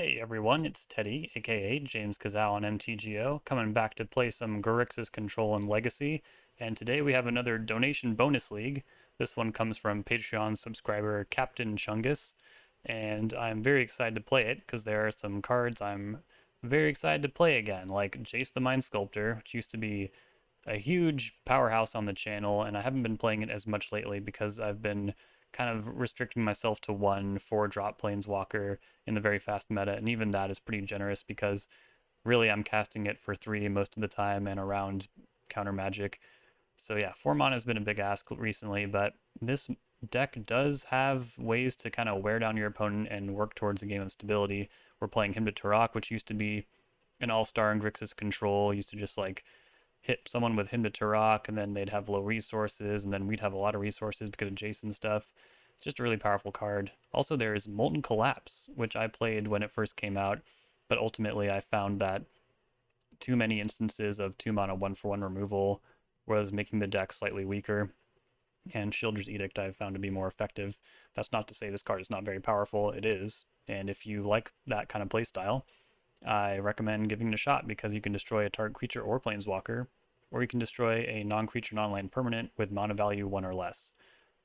Hey everyone, it's Teddy, aka James Kazal on MTGO, coming back to play some Grixis Control and Legacy, and today we have another donation bonus league. This one comes from Patreon subscriber CAPTAINCHUNGUS, and I'm very excited to play it because there are some cards I'm very excited to play again, like Jace the Mind Sculptor, which used to be a huge powerhouse on the channel, and I haven't been playing it as much lately because I've been kind of restricting myself to one 4-drop Planeswalker in the very fast meta, and even that is pretty generous because really I'm casting it for 3 most of the time and around counter magic. So yeah, 4 mana has been a big ask recently, but this deck does have ways to kind of wear down your opponent and work towards a game of stability. We're playing him to Tourach, which used to be an all-star in Grixis Control, used to just like hit someone with him to Tourach, and then they'd have low resources, and then we'd have a lot of resources because of Jason stuff. It's just a really powerful card. Also, there's Molten Collapse, which I played when it first came out, but ultimately I found that too many instances of 2 mana 1-for-1 removal was making the deck slightly weaker, and Shield's Edict I've found to be more effective. That's not to say this card is not very powerful, it is, and if you like that kind of playstyle, I recommend giving it a shot because you can destroy a target creature or planeswalker, or you can destroy a non-creature non-land permanent with mana value 1 or less.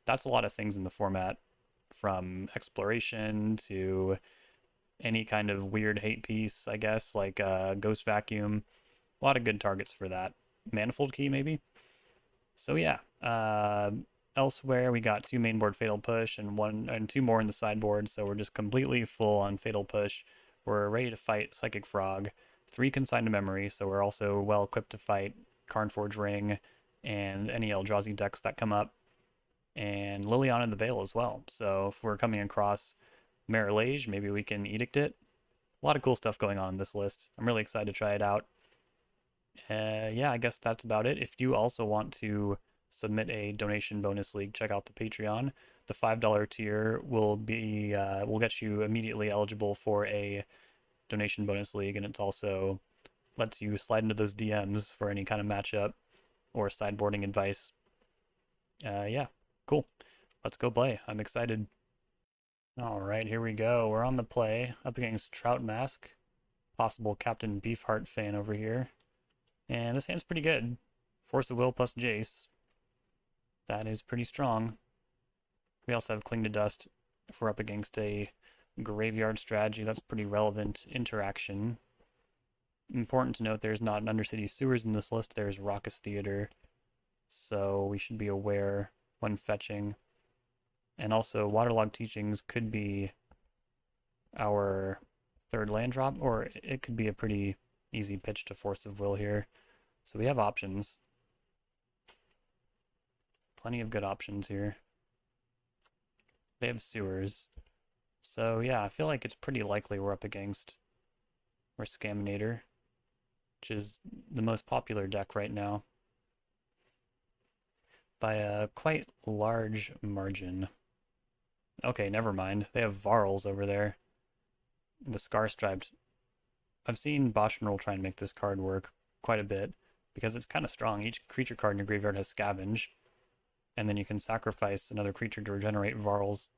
That's a lot of things in the format, from exploration to any kind of weird hate piece, I guess, like Ghost Vacuum. A lot of good targets for that. Manifold Key, maybe? So yeah, elsewhere we got 2 mainboard Fatal Push and 2 more in the sideboard, so we're just completely full on Fatal Push. We're ready to fight Psychic Frog, 3 Consign to Memory, so we're also well equipped to fight Karnforge Ring and any Eldrazi decks that come up, and Liliana the Veil as well. So if we're coming across Marilage, maybe we can Edict it. A lot of cool stuff going on in this list. I'm really excited to try it out. Yeah, I guess that's about it. If you also want to submit a donation bonus league, check out the Patreon. The $5 tier will get you immediately eligible for a donation bonus league, and it's also lets you slide into those DMs for any kind of matchup or sideboarding advice. Yeah, cool. Let's go play. I'm excited. All right, here we go. We're on the play up against Trout Mask, possible Captain Beefheart fan over here. And this hand's pretty good. Force of Will plus Jace. That is pretty strong. We also have Cling to Dust if we're up against a graveyard strategy. That's pretty relevant interaction. Important to note there's not an Undercity Sewers in this list. There's Raucous Theater. So we should be aware when fetching. And also Waterlogged Teachings could be our 3rd land drop, or it could be a pretty easy pitch to Force of Will here. So we have options. Plenty of good options here. They have Sewers. So yeah, I feel like it's pretty likely we're up against Scaminator, which is the most popular deck right now by a quite large margin. Okay, never mind. They have Varls over there. The Scar Striped. I've seen Boschenroll try and make this card work quite a bit because it's kind of strong. Each creature card in your graveyard has Scavenge, and then you can sacrifice another creature to regenerate Varls.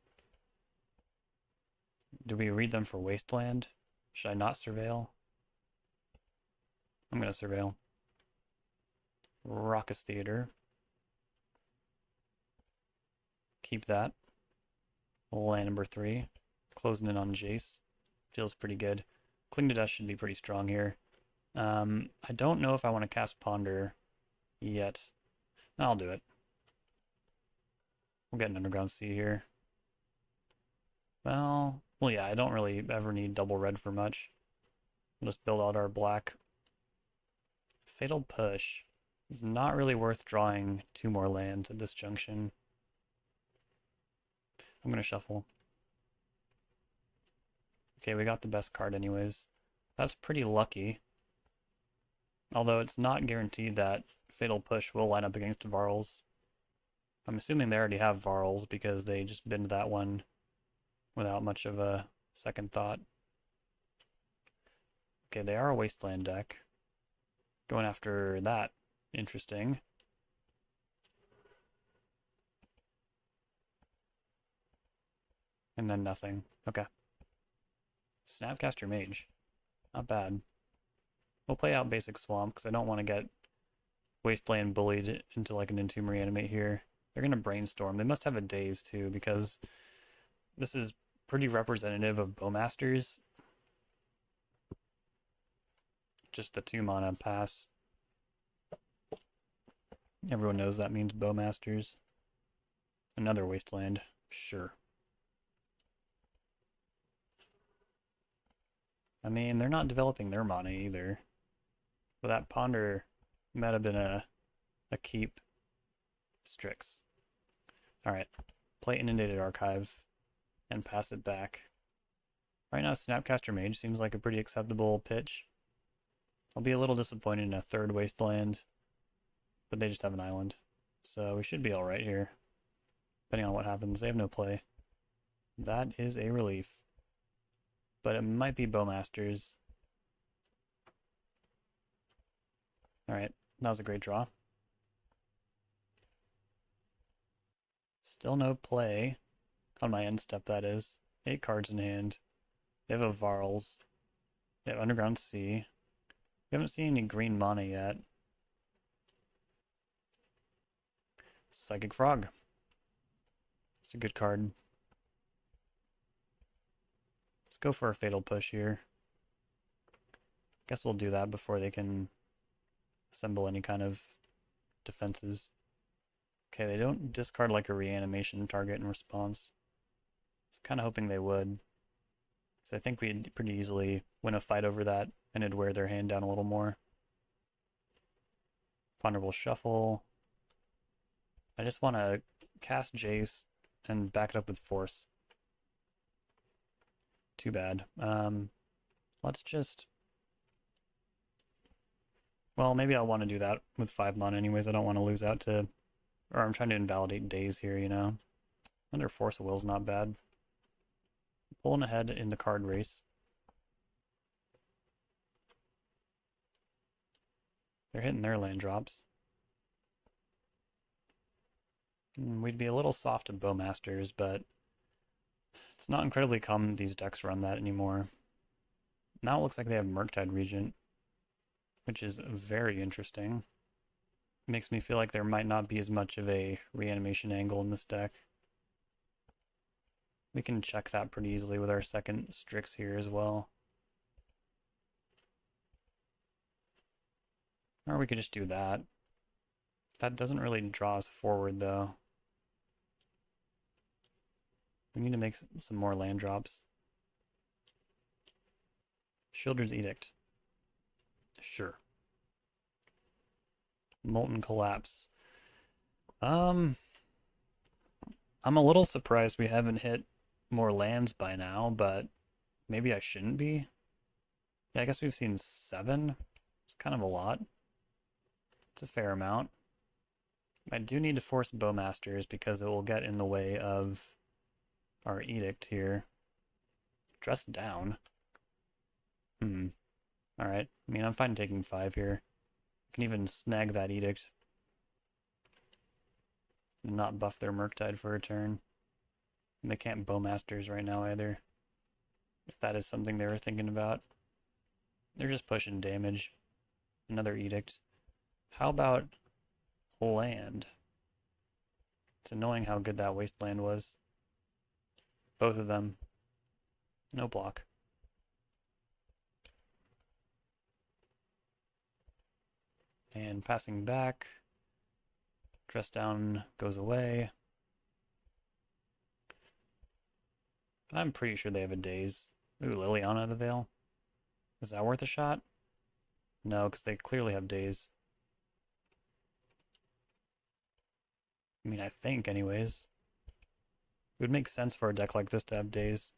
Do we read them for Wasteland? Should I not Surveil? I'm going to Surveil. Raucous Theater. Keep that. Land number 3. Closing in on Jace. Feels pretty good. Cling to Dust should be pretty strong here. I don't know if I want to cast Ponder yet. I'll do it. We'll get an Underground Sea here. Well, yeah, I don't really ever need double red for much. We'll just build out our black. Fatal Push is not really worth drawing 2 more lands at this junction. I'm going to shuffle. Okay, we got the best card anyways. That's pretty lucky. Although it's not guaranteed that Fatal Push will line up against Varls. I'm assuming they already have Varls because they just binned that one without much of a second thought. Okay, they are a Wasteland deck. Going after that. Interesting. And then nothing. Okay. Snapcaster Mage. Not bad. We'll play out basic Swamp because I don't want to get Wasteland bullied into like an Entomb Reanimate here. They're going to Brainstorm. They must have a Daze too because this is pretty representative of Bowmasters. Just the 2-mana pass. Everyone knows that means Bowmasters. Another Wasteland. Sure. I mean, they're not developing their mana either. But that Ponder might have been a keep. Strix. Alright. Play Inundated Archive and pass it back. Right now, Snapcaster Mage seems like a pretty acceptable pitch. I'll be a little disappointed in a third Wasteland, but they just have an island. So we should be alright here. Depending on what happens. They have no play. That is a relief. But it might be Bowmasters. Alright, that was a great draw. Still no play. On my end step, that is. 8 cards in hand. They have a Varls. They have Underground Sea. We haven't seen any green mana yet. Psychic Frog. It's a good card. Let's go for a Fatal Push here. Guess we'll do that before they can assemble any kind of defenses. Okay, they don't discard like a reanimation target in response. I was kind of hoping they would. So I think we'd pretty easily win a fight over that, and it'd wear their hand down a little more. Ponderable Shuffle. I just want to cast Jace and back it up with Force. Too bad. Let's just... Well, maybe I'll want to do that with 5 mana anyways. I don't want to lose out to... Or I'm trying to invalidate Daze here, you know? Under Force of Will's not bad. Pulling ahead in the card race. They're hitting their land drops. We'd be a little soft to Bowmasters, but it's not incredibly common these decks run that anymore. Now it looks like they have Murktide Regent, which is very interesting. Makes me feel like there might not be as much of a reanimation angle in this deck. We can check that pretty easily with our second Strix here as well. Or we could just do that. That doesn't really draw us forward though. We need to make some more land drops. Shieldred's Edict. Sure. Molten Collapse. I'm a little surprised we haven't hit more lands by now, but maybe I shouldn't be. Yeah, I guess we've seen 7. It's kind of a lot. It's a fair amount. I do need to force Bowmasters because it will get in the way of our Edict here. Dress down. Alright. I mean, I'm fine taking 5 here. I can even snag that Edict. And not buff their Murktide for a turn. And they can't Bowmasters right now either. If that is something they were thinking about. They're just pushing damage. Another Edict. How about land? It's annoying how good that Wasteland was. Both of them. No block. And passing back. Dress down goes away. I'm pretty sure they have a Daze. Ooh, Liliana the Veil. Is that worth a shot? No, because they clearly have Daze. I mean, I think anyways. It would make sense for a deck like this to have Daze.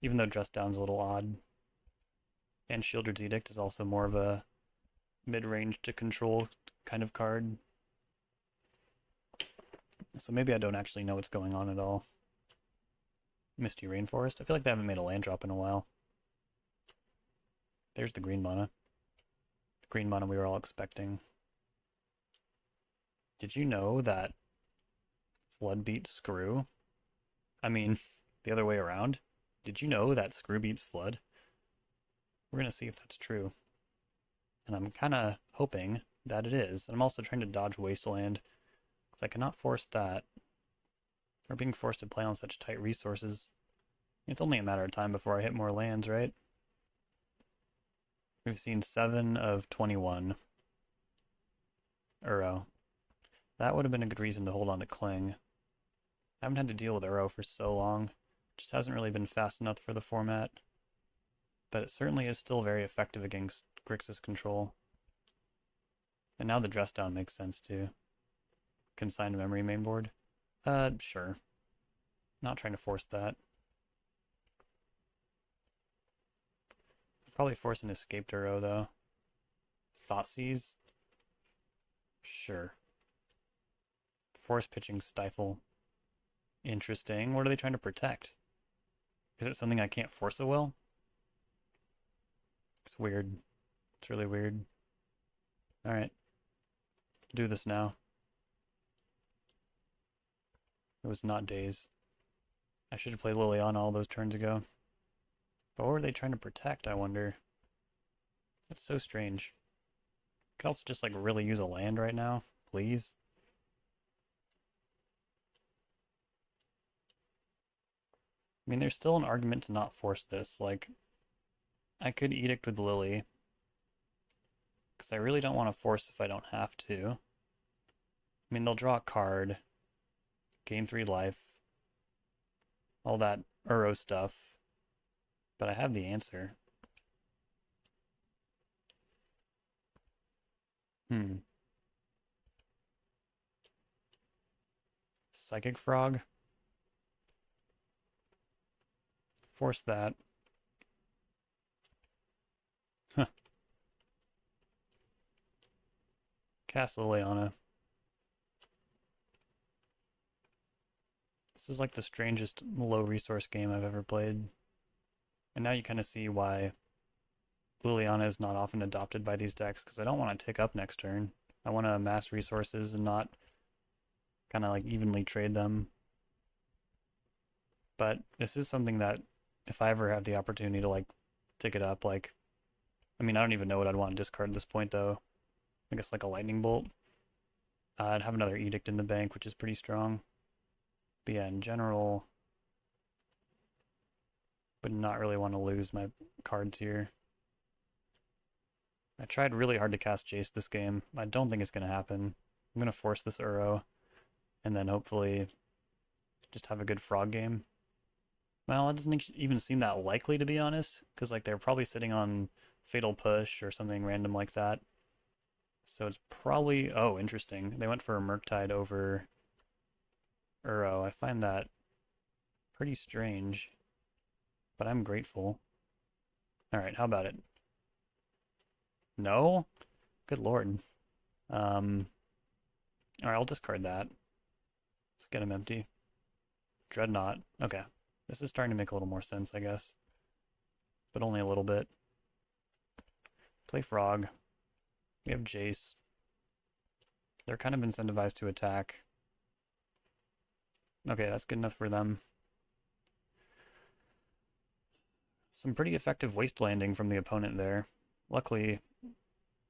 Even though Dress Down's a little odd. And Shieldred's Edict is also more of a mid-range to control kind of card. So maybe I don't actually know what's going on at all. Misty Rainforest. I feel like they haven't made a land drop in a while. There's the green mana. The green mana we were all expecting. Did you know that Flood beat Screw? I mean, the other way around. Did you know that screw beats flood? We're gonna see if that's true. And I'm kind of hoping that it is. And I'm also trying to dodge Wasteland, because I cannot force that. Or being forced to play on such tight resources. It's only a matter of time before I hit more lands, right? We've seen 7 of 21. Uro. That would have been a good reason to hold on to Cling. I haven't had to deal with Uro for so long. Just hasn't really been fast enough for the format. But it certainly is still very effective against Grixis control. And now the dress down makes sense too. Consigned memory mainboard. Sure. Not trying to force that. Probably force an escaped Uro though. Thoughtseize? Sure. Force pitching Stifle. Interesting. What are they trying to protect? Is it something I can't force a will? It's weird. It's really weird. Alright. Do this now. It was not Days. I should have played Liliana all those turns ago. But what were they trying to protect, I wonder? That's so strange. Could also just like really use a land right now, please. I mean, there's still an argument to not force this. Like, I could Edict with Lily. Because I really don't want to force if I don't have to. I mean, they'll draw a card. Gain 3 life. All that Uro stuff. But I have the answer. Psychic Frog. Force that. Huh. Cast Liliana. This is like the strangest low resource game I've ever played. And now you kind of see why Liliana is not often adopted by these decks, because I don't want to tick up next turn. I want to amass resources and not kind of like evenly trade them. But this is something that if I ever have the opportunity to like tick it up, like, I mean, I don't even know what I'd want to discard at this point though. I guess like a lightning bolt. I'd have another edict in the bank, which is pretty strong. But yeah, in general, would not really want to lose my cards here. I tried really hard to cast Jace this game. I don't think it's going to happen. I'm going to force this Uro, and then hopefully just have a good frog game. Well, it doesn't even seem that likely, to be honest, because like they're probably sitting on Fatal Push or something random like that. So it's probably... Oh, interesting. They went for a Murktide over Uro. I find that pretty strange, but I'm grateful. Alright, how about it? No? Good lord. Alright, I'll discard that. Let's get him empty. Dreadnought. Okay. This is starting to make a little more sense, I guess. But only a little bit. Play Frog. We have Jace. They're kind of incentivized to attack. Okay, that's good enough for them. Some pretty effective waste landing from the opponent there. Luckily,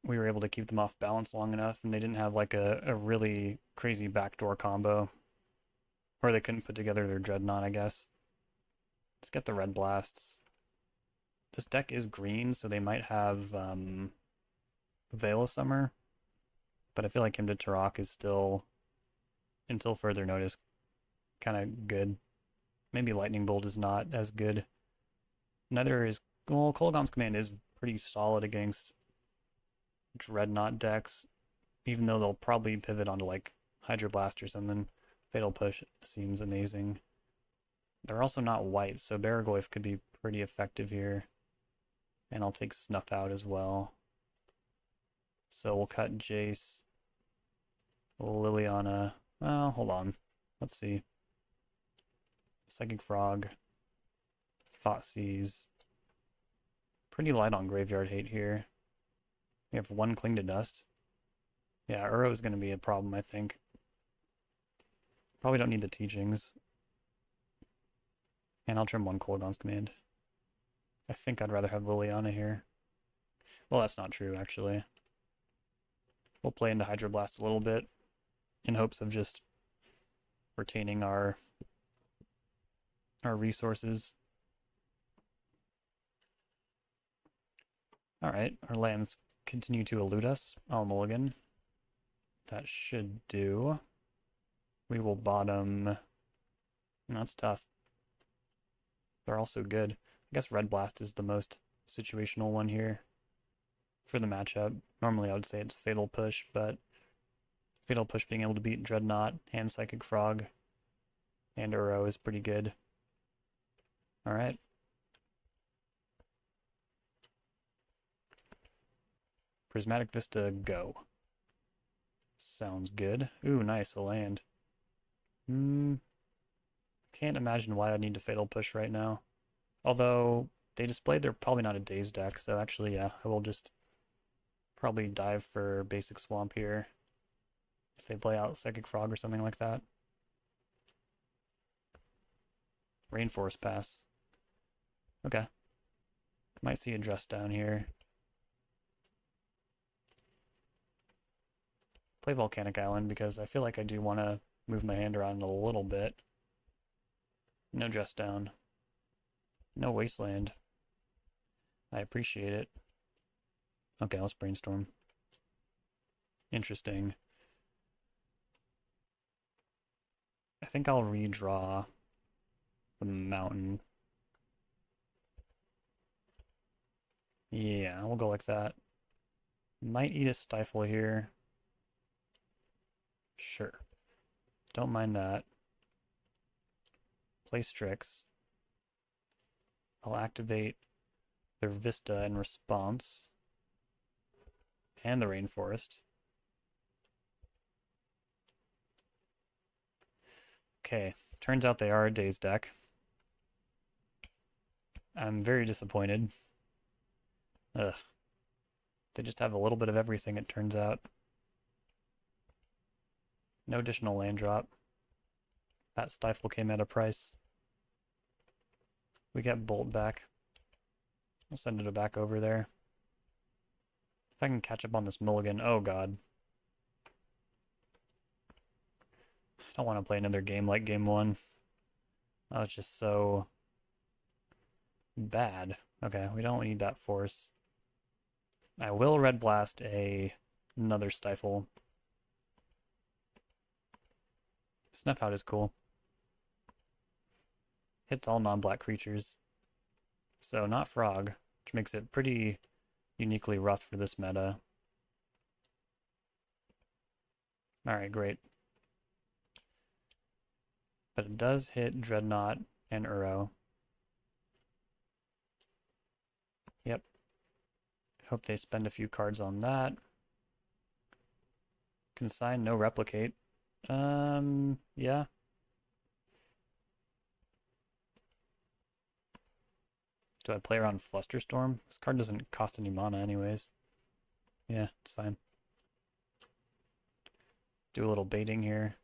we were able to keep them off balance long enough, and they didn't have like a really crazy backdoor combo. Or they couldn't put together their Dreadnought, I guess. Let's get the red blasts. This deck is green, so they might have Veil of Summer. But I feel like him to Tourach is still, until further notice, kind of good. Maybe Lightning Bolt is not as good. Neither is... Well, Kolaghan's Command is pretty solid against Dreadnought decks, even though they'll probably pivot onto like Hydroblast or something. Fatal Push seems amazing. They're also not white, so Baragoyf could be pretty effective here. And I'll take Snuff out as well. So we'll cut Jace. Liliana. Well, hold on. Let's see. Psychic Frog. Thoughtseize. Pretty light on Graveyard Hate here. We have 1 Cling to Dust. Yeah, Uro is going to be a problem, I think. Probably don't need the Teachings. And I'll trim one Kolaghan's Command. I think I'd rather have Liliana here. Well, that's not true, actually. We'll play into Hydroblast a little bit in hopes of just retaining our resources. Alright, our lands continue to elude us. I'll mulligan. That should do. We will bottom. That's tough. They're also good. I guess Red Blast is the most situational one here for the matchup. Normally I would say it's Fatal Push, but Fatal Push being able to beat Dreadnought and Psychic Frog and Uro is pretty good. Alright. Prismatic Vista, go. Sounds good. Ooh, nice, a land. Can't imagine why I'd need to Fatal Push right now. Although, they displayed they're probably not a Daze deck, so actually, yeah, I will just probably dive for basic Swamp here. If they play out Psychic Frog or something like that. Rainforest Pass. Okay. Might see a Dress Down here. Play Volcanic Island because I feel like I do want to move my hand around a little bit. No Dress Down. No Wasteland. I appreciate it. Okay, let's brainstorm. Interesting. I think I'll redraw the mountain. Yeah, we'll go like that. Might eat a Stifle here. Sure. Don't mind that. Play Strix. I'll activate their Vista in response. And the Rainforest. Okay, turns out they are a Daze deck. I'm very disappointed. Ugh. They just have a little bit of everything, it turns out. No additional land drop. That Stifle came at a price. We get Bolt back. I'll send it back over there. If I can catch up on this mulligan. Oh god. I don't want to play another game like game one. That was just so bad. Okay, we don't need that force. I will Red Blast another Stifle. Snuff Out is cool. Hits all non-black creatures. So not Frog, which makes it pretty uniquely rough for this meta. Alright, great. But it does hit Dreadnought and Uro. Yep. Hope they spend a few cards on that. Consign, no Replicate. Yeah. Do I play around Flusterstorm? This card doesn't cost any mana anyways. Yeah, it's fine. Do a little baiting here.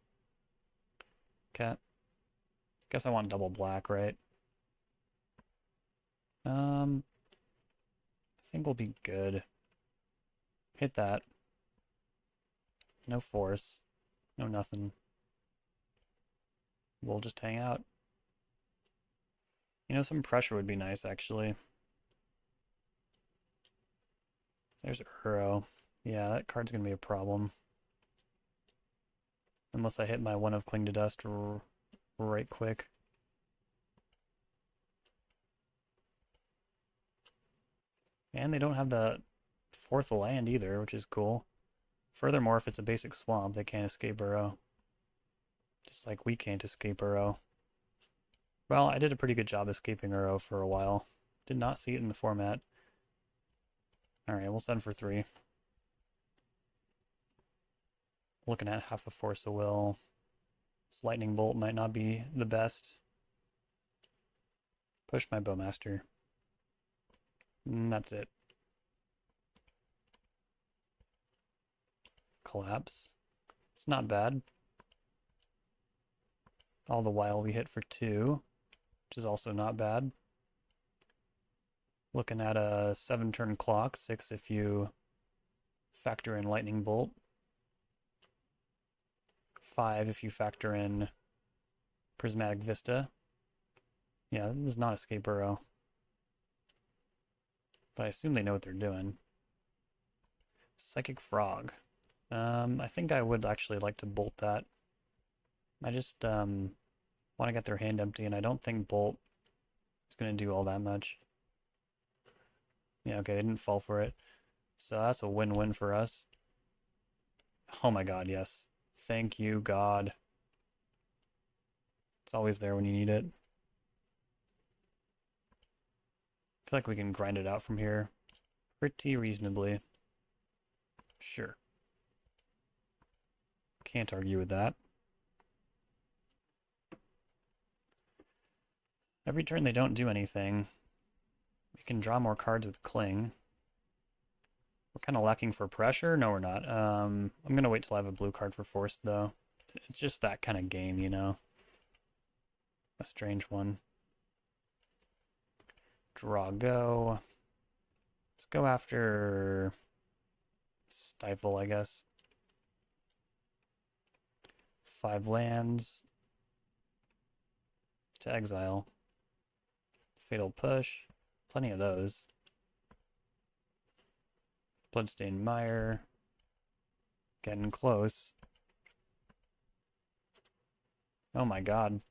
Okay. Guess I want double black, right? I think we'll be good. Hit that. No force. No nothing. We'll just hang out. You know, some pressure would be nice, actually. There's Uro. Yeah, that card's gonna be a problem. Unless I hit my one of Cling to Dust right quick. And they don't have the fourth land either, which is cool. Furthermore, if it's a basic swamp, they can't escape Uro. Just like we can't escape Uro. Well, I did a pretty good job escaping Uro for a while. Did not see it in the format. Alright, we'll send for 3. Looking at half a Force of Will. This Lightning Bolt might not be the best. Push my Bowmaster. And that's it. Collapse. It's not bad. All the while we hit for 2. which is also not bad. Looking at a 7-turn clock, 6 if you factor in Lightning Bolt, 5 if you factor in Prismatic Vista. Yeah, this is not Escape Burrow, but I assume they know what they're doing. Psychic Frog. I think I would actually like to bolt that. I just want to get their hand empty, and I don't think Bolt is going to do all that much. Yeah, okay, they didn't fall for it. So that's a win-win for us. Oh my god, yes. Thank you, God. It's always there when you need it. I feel like we can grind it out from here pretty reasonably. Sure. Can't argue with that. Every turn they don't do anything. We can draw more cards with Cling. We're kind of lacking for pressure. No, we're not. I'm going to wait till I have a blue card for Force, though. It's just that kind of game, you know? A strange one. Draw, go. Let's go after Stifle, I guess. 5 lands to exile. Fatal Push. Plenty of those. Bloodstained Mire. Getting close. Oh my god.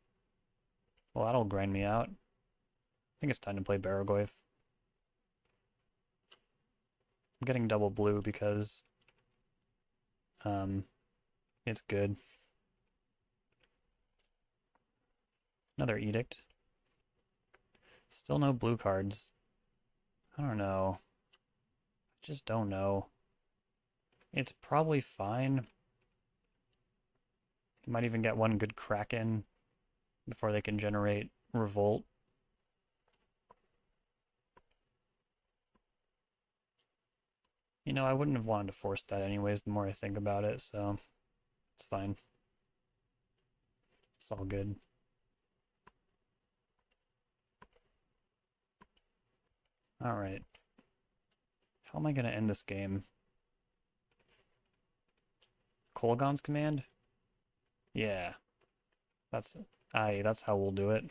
Well, that'll grind me out. I think it's time to play Barragoyf. I'm getting double blue because it's good. Another Edict. Still no blue cards. I don't know. I just don't know. It's probably fine. You might even get one good Kraken before they can generate Revolt. You know, I wouldn't have wanted to force that anyways, the more I think about it, so it's fine. It's all good. Alright. How am I going to end this game? Kolaghan's Command? Yeah. That's how we'll do it.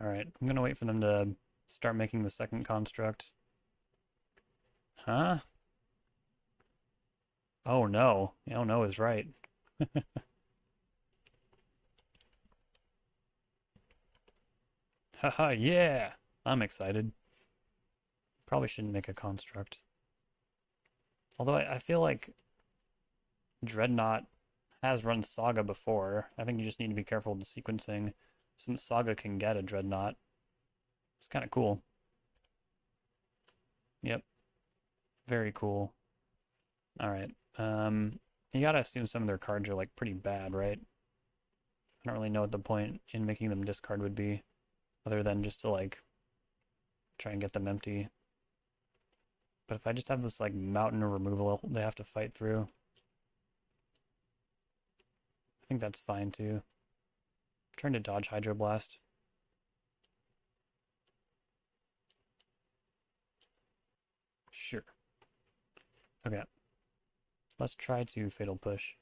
Alright, I'm gonna wait for them to start making the second construct. Huh? Oh no. Oh no is right. Haha, yeah! I'm excited. Probably shouldn't make a construct. Although I feel like Dreadnought has run Saga before. I think you just need to be careful with the sequencing, since Saga can get a Dreadnought. It's kind of cool. Yep. Very cool. Alright. You gotta assume some of their cards are like pretty bad, right? I don't really know what the point in making them discard would be, other than just to like try and get them empty. But if I just have this like mountain of removal they have to fight through, I think that's fine too. I'm trying to dodge Hydroblast. Sure. Okay. Let's try to Fatal Push.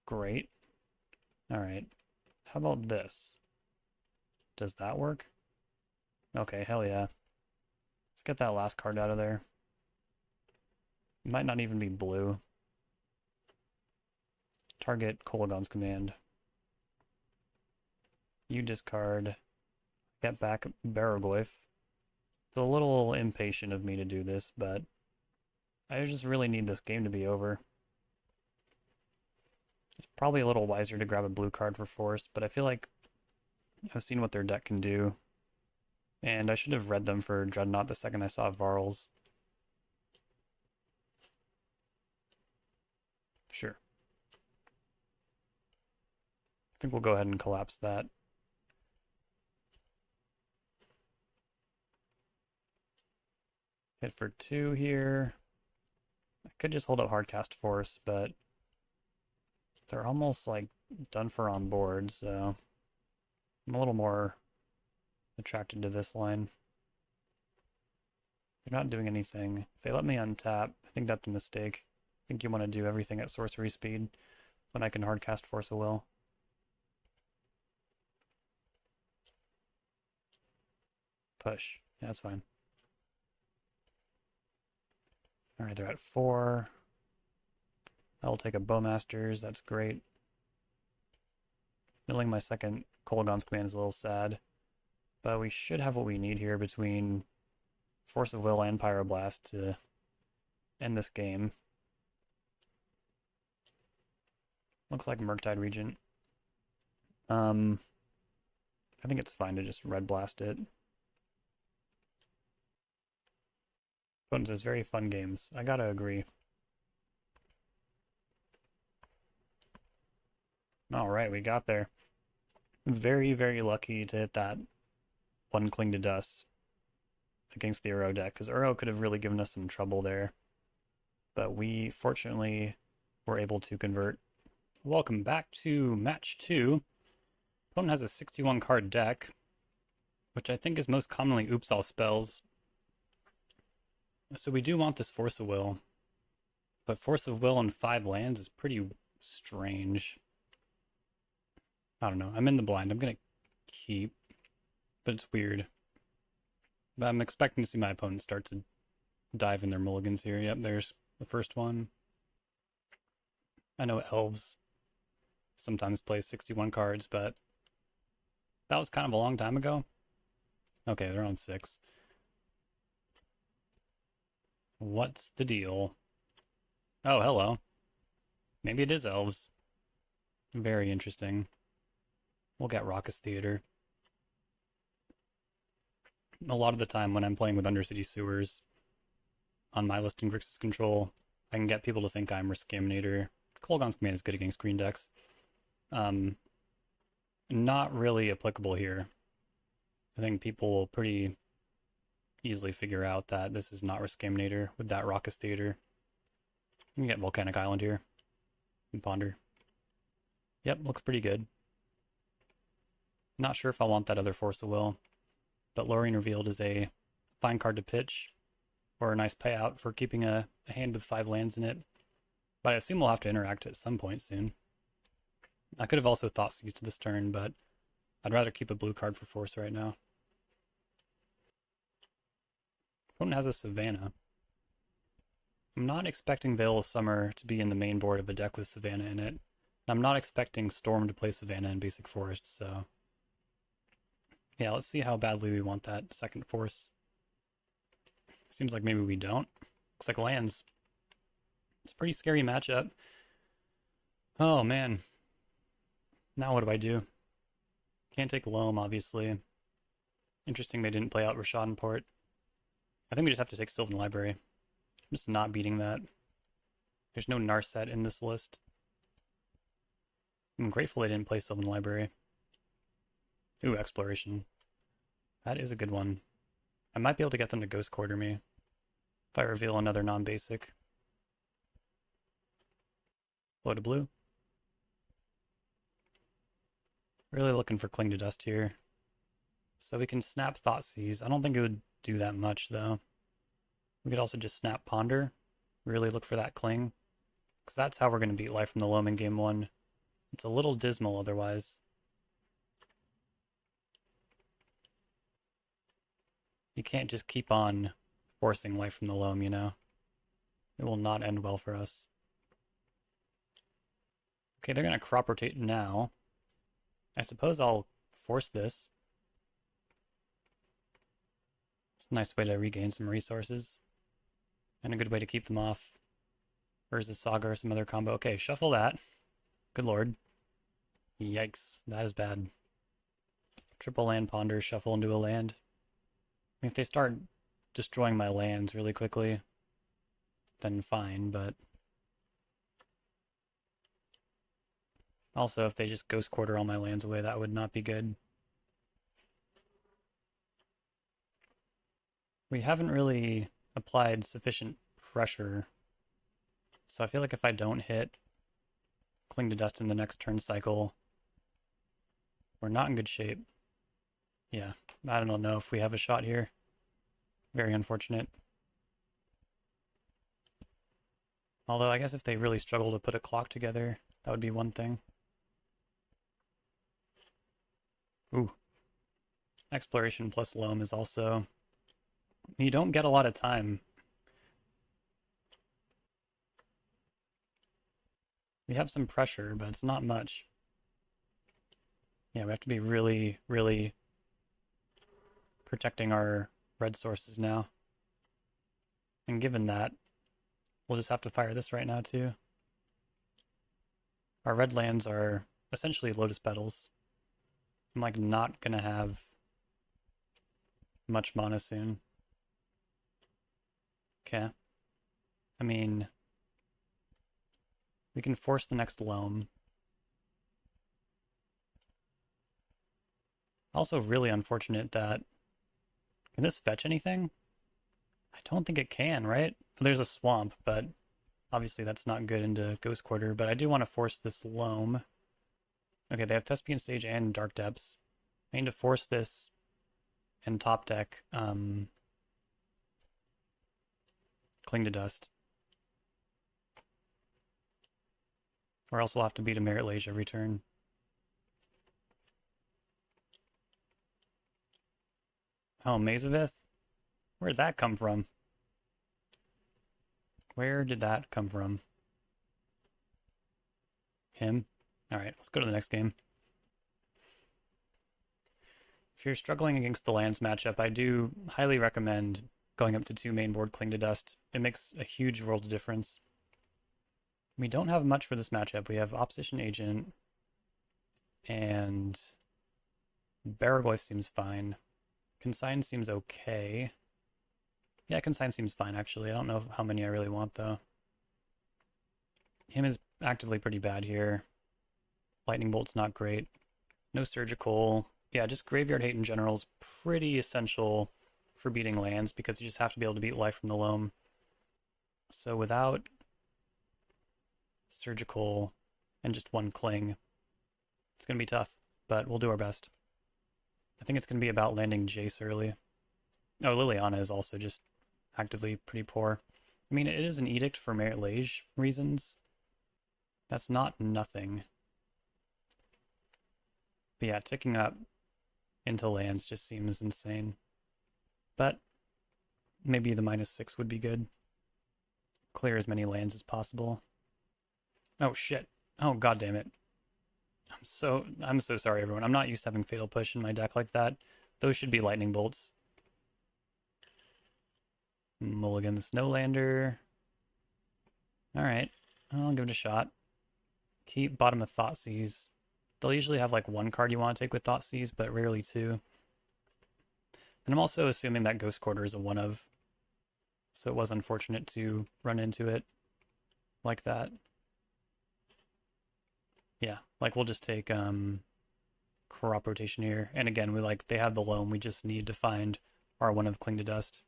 Great. Alright. How about this? Does that work? Okay, hell yeah. Let's get that last card out of there. It might not even be blue. Target Kolaghan's Command. You discard. Get back Barragoyf. It's a little impatient of me to do this, but I just really need this game to be over. It's probably a little wiser to grab a blue card for Force, but I feel like I've seen what their deck can do. And I should have read them for Dreadnought the second I saw Varls. Sure. I think we'll go ahead and collapse that. Hit for 2 here. I Could just hold up Hardcast Force, but they're almost like done for on board, so I'm a little more attracted to this line. They're not doing anything. If they let me untap, I think that's a mistake. I think you want to do everything at sorcery speed when I can Hardcast Force a Will. Push. Yeah, that's fine. Alright, they're at 4. I'll take a Bowmasters, that's great. Milling my second Kolaghan's Command is a little sad. But we should have what we need here between Force of Will and Pyroblast to end this game. Looks like Murktide Regent. I think it's fine to just Red Blast it. Opponent says very fun games. I gotta agree. Alright, we got there. Very, very lucky to hit that one Cling to Dust against the Uro deck, because Uro could have really given us some trouble there. But we, fortunately, were able to convert. Welcome back to match 2. Opponent has a 61 card deck, which I think is most commonly Oops All spells. So we do want this Force of Will, but Force of Will and 5 lands is pretty strange. I don't know. I'm in the blind. I'm going to keep, but it's weird. But I'm expecting to see my opponent start to dive in their mulligans here. Yep, there's the first one. I know Elves sometimes play 61 cards, but that was kind of a long time ago. Okay, they're on 6. What's the deal? Oh, hello. Maybe it is Elves. Very interesting. We'll get Raucous Theater. A lot of the time when I'm playing with Undercity Sewers on my list in Grixis Control, I can get people to think I'm Riskaminator. Kolaghan's Command is good against green decks. Not really applicable here. I think people will pretty easily figure out that this is not Riskaminator with that Raucous Theater. You can get Volcanic Island here and Ponder. Yep, looks pretty good. Not sure if I want that other Force of Will, but Lorien Revealed is a fine card to pitch, or a nice payout for keeping a hand with 5 lands in it. But I assume we'll have to interact at some point soon. I could have also thought seized this turn, but I'd rather keep a blue card for Force right now. Opponent has a Savannah. I'm not expecting Veil of Summer to be in the main board of a deck with Savannah in it. And I'm not expecting Storm to play Savannah in Basic Forest, so yeah, let's see how badly we want that second Force. Seems like maybe we don't. Looks like lands. It's a pretty scary matchup. Oh man. Now what do I do? Can't take Loam, obviously. Interesting they didn't play out Rashad Port. I think we just have to take Sylvan Library. I'm just not beating that. There's no Narset in this list. I'm grateful they didn't play Sylvan Library. Ooh, Exploration. That is a good one. I might be able to get them to Ghost Quarter me if I reveal another non-basic. Blow to blue. Really looking for Cling to Dust here. So we can snap Thoughtseize. I don't think it would do that much, though. We could also just snap Ponder. Really look for that Cling. Because that's how we're going to beat Life from the Loam in Game 1. It's a little dismal otherwise. You can't just keep on forcing Life from the Loam, you know? It will not end well for us. Okay, they're going to crop rotate now. I suppose I'll force this. It's a nice way to regain some resources. And a good way to keep them off. Versus Saga or some other combo. Okay, shuffle that. Good lord. Yikes, that is bad. Triple land Ponder, shuffle into a land. I mean, if they start destroying my lands really quickly, then fine, but also if they just Ghost Quarter all my lands away, that would not be good. We haven't really applied sufficient pressure So I feel like if I don't hit Cling to Dust in the next turn cycle, we're not in good shape. Yeah, I don't know if we have a shot here. Very unfortunate. Although I guess if they really struggle to put a clock together, that would be one thing. Ooh. Exploration plus loam is also... You don't get a lot of time. We have some pressure, but it's not much. Yeah, we have to be really, really protecting our red sources now. And given that, we'll just have to fire this right now too. Our red lands are essentially Lotus Petals. I'm like not gonna have much mana soon. Okay. I mean, we can force the next loam. Also really unfortunate that... Can this fetch anything? I don't think it can, right? There's a swamp, but obviously that's not good into Ghost Quarter, but I do want to force this loam. Okay, they have Thespian Stage and Dark Depths. I need to force this and top deck Cling to Dust. Or else we'll have to beat a Merit Lage every turn. Oh, Mazavith? Where'd that come from? Where did that come from? Him? Alright, let's go to the next game. If you're struggling against the lands matchup, I do highly recommend going up to 2 mainboard Cling to Dust. It makes a huge world of difference. We don't have much for this matchup. We have Opposition Agent, and Baraglyph seems fine. Consign seems okay. Yeah, Consign seems fine, actually. I don't know how many I really want, though. Him is actively pretty bad here. Lightning Bolt's not great. No Surgical. Yeah, just Graveyard Hate in general is pretty essential for beating lands because you just have to be able to beat life from the loam. So without Surgical and just one Cling, it's going to be tough, but we'll do our best. I think it's going to be about landing Jace early. Oh, Liliana is also just actively pretty poor. I mean, it is an edict for Merit Lage reasons. That's not nothing. But yeah, ticking up into lands just seems insane. But maybe the -6 would be good. Clear as many lands as possible. Oh shit. Oh god damn it. I'm so sorry everyone. I'm not used to having Fatal Push in my deck like that. Those should be Lightning Bolts. Mulligan the Snowlander. Alright. I'll give it a shot. Keep bottom of Thoughtseize. They'll usually have like one card you want to take with Thoughtseize, but rarely two. And I'm also assuming that Ghost Quarter is a one of. So it was unfortunate to run into it like that. Yeah, like we'll just take crop rotation here. And again, they have the loam. We just need to find our one of Cling to Dust,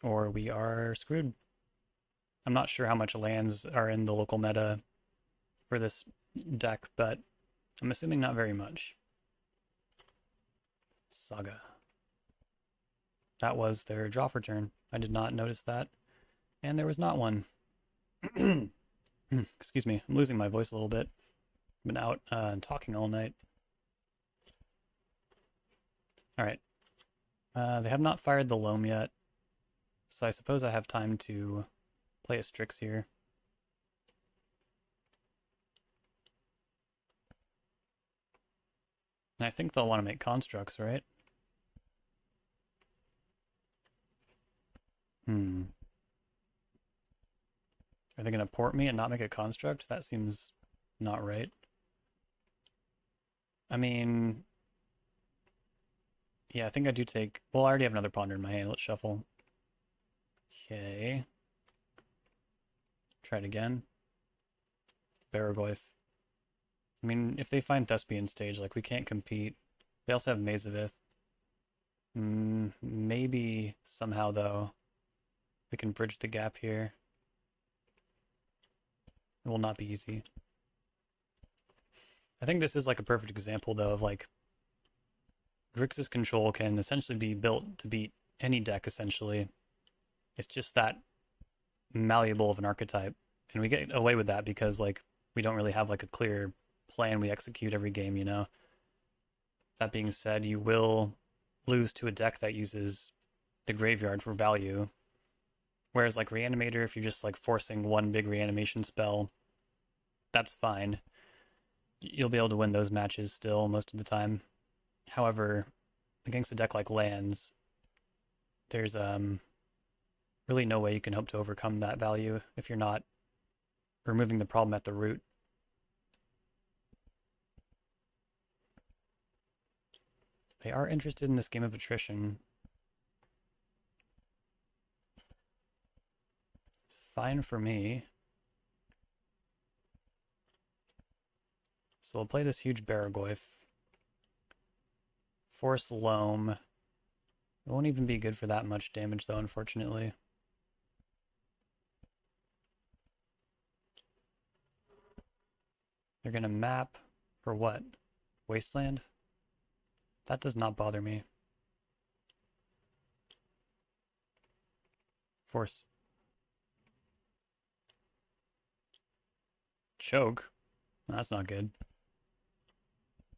or we are screwed. I'm not sure how much lands are in the local meta for this deck, but I'm assuming not very much. Saga. That was their draw for turn. I did not notice that. And there was not one. Excuse me, I'm losing my voice a little bit. I've been out talking all night. Alright. They have not fired the loam yet, so I suppose I have time to play a Strix here. And I think they'll want to make constructs, right? Are they going to port me and not make a construct? That seems not right. I mean... Yeah, I think I do take... Well, I already have another Ponder in my hand. Let's shuffle. Okay. Try it again. Baraglyph. I mean, if they find Thespian Stage, like, we can't compete. They also have Mazavith. Maybe somehow, though, we can bridge the gap here. It will not be easy. I think this is like a perfect example though of like Grixis control can essentially be built to beat any deck essentially. It's just that malleable of an archetype. And we get away with that because like we don't really have like a clear plan we execute every game, you know. That being said, you will lose to a deck that uses the graveyard for value. Whereas like Reanimator, if you're just like forcing one big reanimation spell, that's fine. You'll be able to win those matches still most of the time. However, against a deck like Lands, there's really no way you can hope to overcome that value if you're not removing the problem at the root. They are interested in this game of attrition. It's fine for me. So we'll play this huge Baragoyf. Force Loam. It won't even be good for that much damage though, unfortunately. They're gonna map for what? Wasteland? That does not bother me. Force. Choke? That's not good.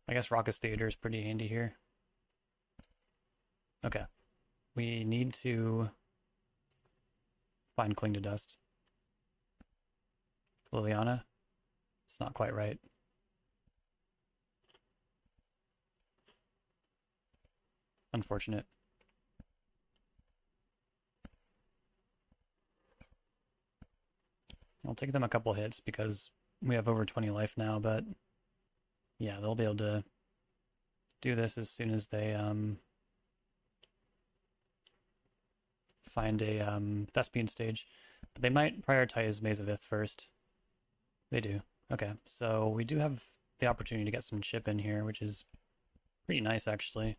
I guess Raucous Theater is pretty handy here. Okay. We need to find Cling to Dust. Liliana? It's not quite right. Unfortunate. I'll take them a couple hits because we have over 20 life now, but yeah, they'll be able to do this as soon as they find a Thespian stage. But they might prioritize Maze of Ith first. They do. Okay, so we do have the opportunity to get some chip in here, which is pretty nice actually.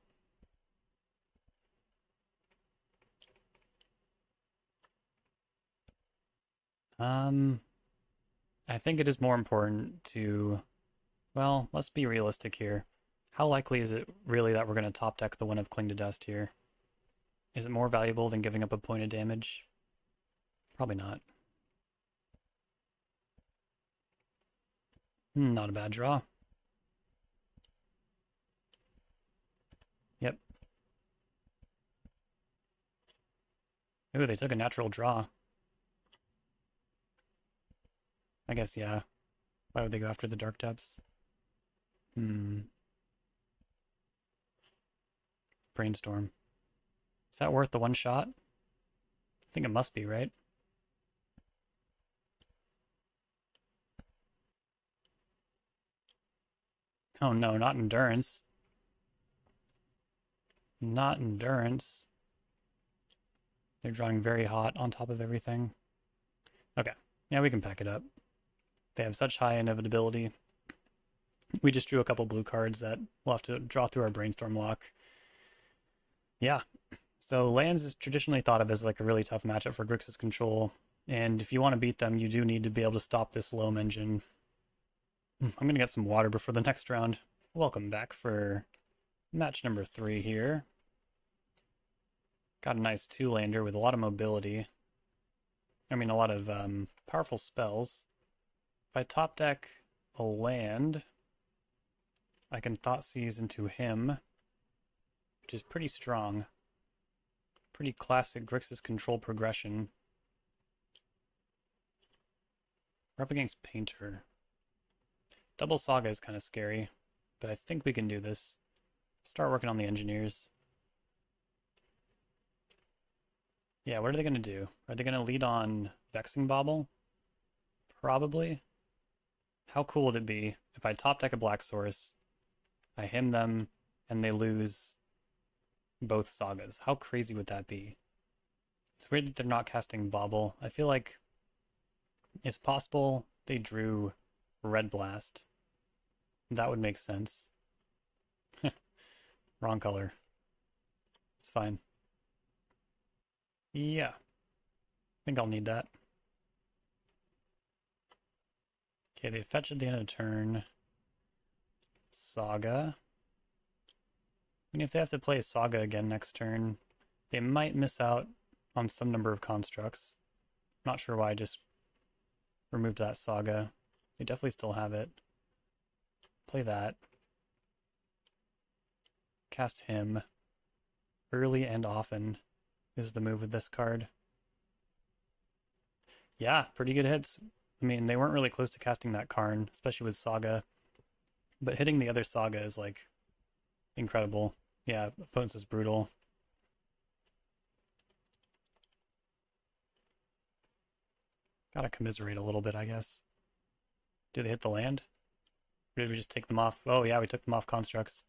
I think it is more important to, well, let's be realistic here. How likely is it really that we're going to top deck the one of Cling to Dust here? Is it more valuable than giving up a point of damage? Probably not. Not a bad draw. Yep. Ooh, they took a natural draw. I guess, yeah. Why would they go after the Dark Depths? Brainstorm. Is that worth the one shot? I think it must be, right? Oh no, not Endurance. Not Endurance. They're drawing very hot on top of everything. Okay, yeah, we can pack it up. They have such high inevitability. We just drew a couple blue cards that we'll have to draw through our Brainstorm lock. Yeah, so Lands is traditionally thought of as like a really tough matchup for Grixis control. And if you want to beat them, you do need to be able to stop this Loam engine. I'm going to get some water before the next round. Welcome back for match number 3 here. Got a nice 2-lander with a lot of mobility. I mean, a lot of powerful spells. If I top deck a land, I can Thoughtseize into him, which is pretty strong. Pretty classic Grixis control progression. We're up against Painter. Double Saga is kind of scary, but I think we can do this. Start working on the engineers. Yeah, what are they going to do? Are they going to lead on Vexing Bauble? Probably. How cool would it be if I top deck a Black Source, I hymn them, and they lose both sagas? How crazy would that be? It's weird that they're not casting Bauble. I feel like it's possible they drew Red Blast. That would make sense. Wrong color. It's fine. Yeah. I think I'll need that. Okay, they fetch at the end of the turn. Saga. I mean, if they have to play Saga again next turn, they might miss out on some number of constructs. Not sure why I just removed that Saga. They definitely still have it. Play that. Cast him. Early and often is the move with this card. Yeah, pretty good hits. I mean, they weren't really close to casting that Karn, especially with Saga. But hitting the other Saga is, like, incredible. Yeah, opponents is brutal. Gotta commiserate a little bit, I guess. Did they hit the land? Or did we just take them off? Oh, yeah, we took them off constructs.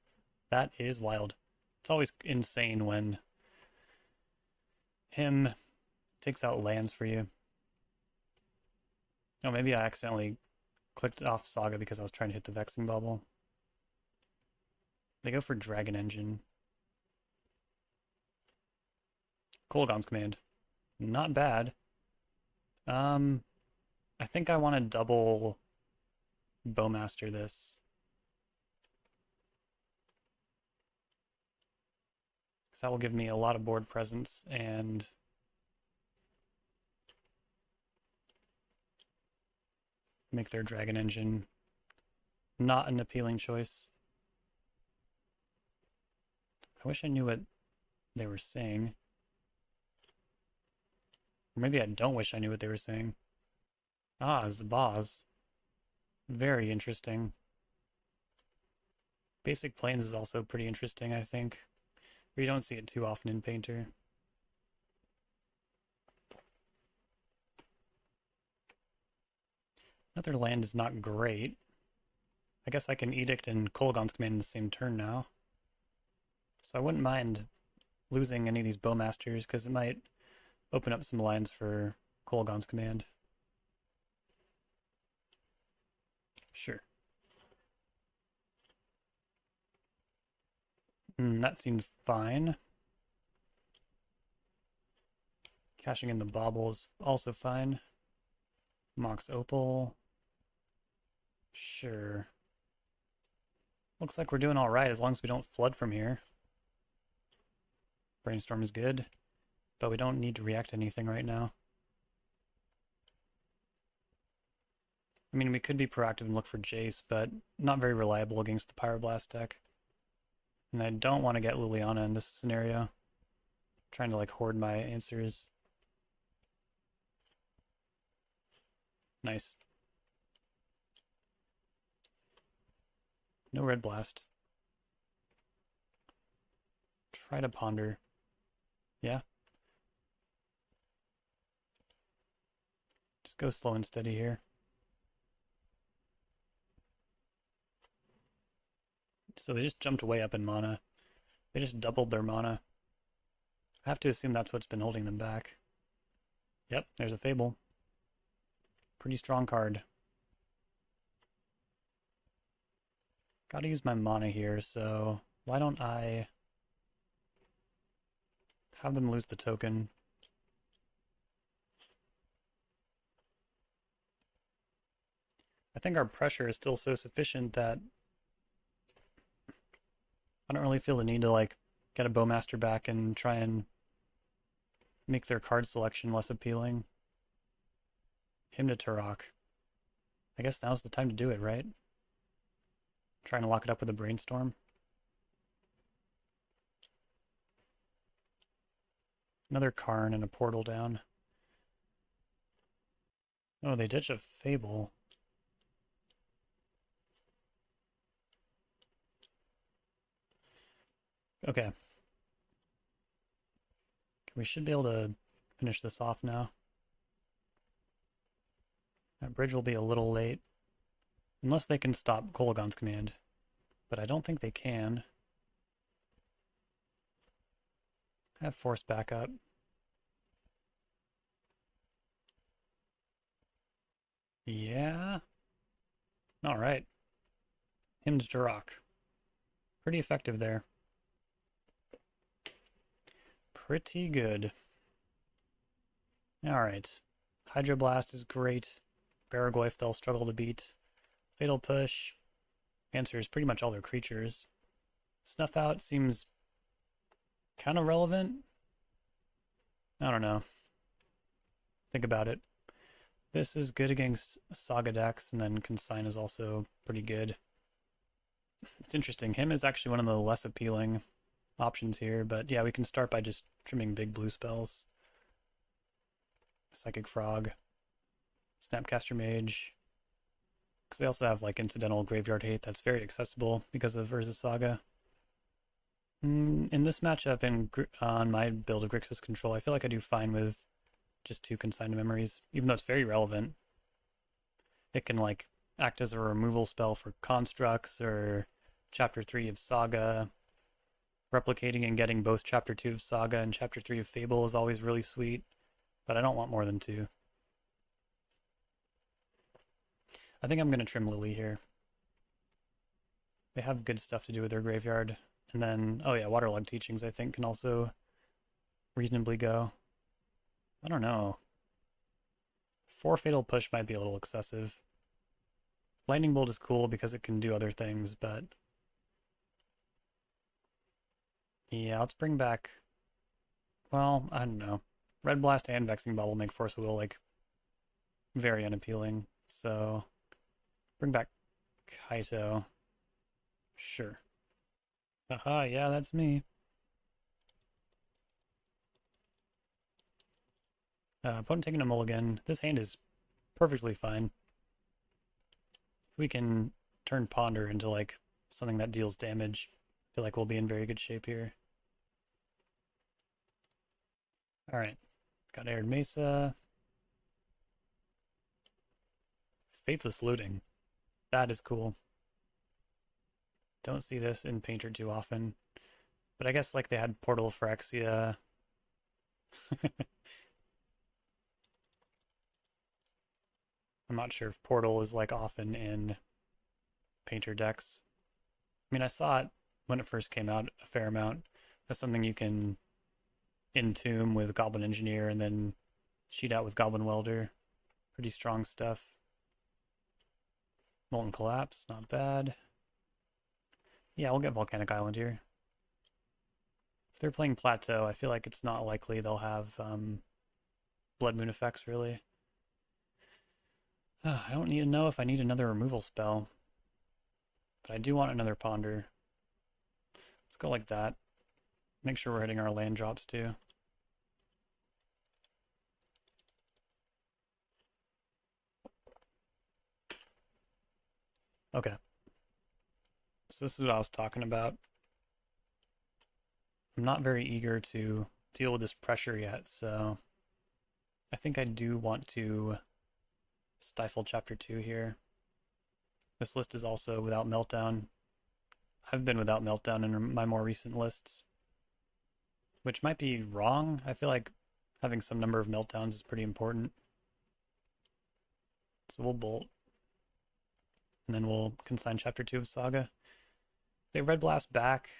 That is wild. It's always insane when him takes out lands for you. Oh, maybe I accidentally clicked off Saga because I was trying to hit the Vexing Bubble. They go for Dragon Engine. Kolaghan's Command. Not bad. I think I want to double Bowmaster this. Because that will give me a lot of board presence and make their Dragon Engine not an appealing choice. I wish I knew what they were saying. Or maybe I don't wish I knew what they were saying. Ah, Zabaz. Very interesting. Basic Plains is also pretty interesting, I think. We don't see it too often in Painter. Another land is not great. I guess I can Edict and Kolaghan's Command in the same turn now. So I wouldn't mind losing any of these Bowmasters, because it might open up some lines for Kolaghan's Command. Sure. That seemed fine. Cashing in the Bauble is also fine. Mox Opal. Sure. Looks like we're doing all right as long as we don't flood from here. Brainstorm is good, but we don't need to react to anything right now. I mean, we could be proactive and look for Jace, but not very reliable against the Pyroblast deck. And I don't want to get Liliana in this scenario. I'm trying to, like, hoard my answers. Nice. No Red Blast. Try to ponder. Yeah. Just go slow and steady here. So they just jumped way up in mana. They just doubled their mana. I have to assume that's what's been holding them back. Yep, there's a Fable. Pretty strong card. Gotta use my mana here, so why don't I have them lose the token? I think our pressure is still so sufficient that I don't really feel the need to, like, get a Bowmaster back and try and make their card selection less appealing. Him to Tourach. I guess now's the time to do it, right? Trying to lock it up with a Brainstorm. Another Karn and a Portal down. Oh, they ditch a Fable. Okay. We should be able to finish this off now. That bridge will be a little late. Unless they can stop Kolaghan's Command. But I don't think they can. I have force backup. Yeah. Alright. Him to Tourach. Pretty effective there. Pretty good. Alright. Hydroblast is great. Barragoyf they'll struggle to beat. Fatal Push answers pretty much all their creatures. Snuff Out seems kind of relevant. I don't know. Think about it. This is good against Saga decks, and then Consign is also pretty good. It's interesting. Him is actually one of the less appealing options here, but yeah, we can start by just trimming big blue spells. Psychic Frog, Snapcaster Mage, because they also have like incidental graveyard hate that's very accessible because of Urza Saga. In this matchup and on my build of Grixis Control, I feel like I do fine with just 2 Consigned Memories, even though it's very relevant. It can like act as a removal spell for constructs or Chapter 3 of Saga. Replicating and getting both Chapter 2 of Saga and Chapter 3 of Fable is always really sweet, but I don't want more than 2. I think I'm going to trim Lily here. They have good stuff to do with their graveyard. And then, oh yeah, Waterlog Teachings I think can also reasonably go. I don't know. 4 Fatal Push might be a little excessive. Lightning Bolt is cool because it can do other things, but yeah, let's bring back, well, I don't know. Red Blast and Vexing Bubble make Force of Will like very unappealing, so bring back Kaito. Sure. Haha, yeah, that's me. Opponent taking a mulligan. This hand is perfectly fine. If we can turn Ponder into like something that deals damage, I feel like we'll be in very good shape here. Alright, got Arid Mesa. Faithless Looting. That is cool. Don't see this in Painter too often. But I guess like they had Portal Phyrexia. I'm not sure if Portal is like often in Painter decks. I mean, I saw it when it first came out a fair amount. That's something you can entomb with Goblin Engineer and then cheat out with Goblin Welder. Pretty strong stuff. Molten Collapse, not bad. Yeah, we'll get Volcanic Island here. If they're playing Plateau, I feel like it's not likely they'll have Blood Moon effects, really. I don't need to know if I need another removal spell. But I do want another Ponder. Let's go like that. Make sure we're hitting our land drops too. Okay. So this is what I was talking about. I'm not very eager to deal with this pressure yet, so I think I do want to stifle Chapter 2 here. This list is also without Meltdown. I've been without Meltdown in my more recent lists, which might be wrong. I feel like having some number of Meltdowns is pretty important. So we'll bolt. And then we'll consign Chapter 2 of Saga. If they Red Blast back,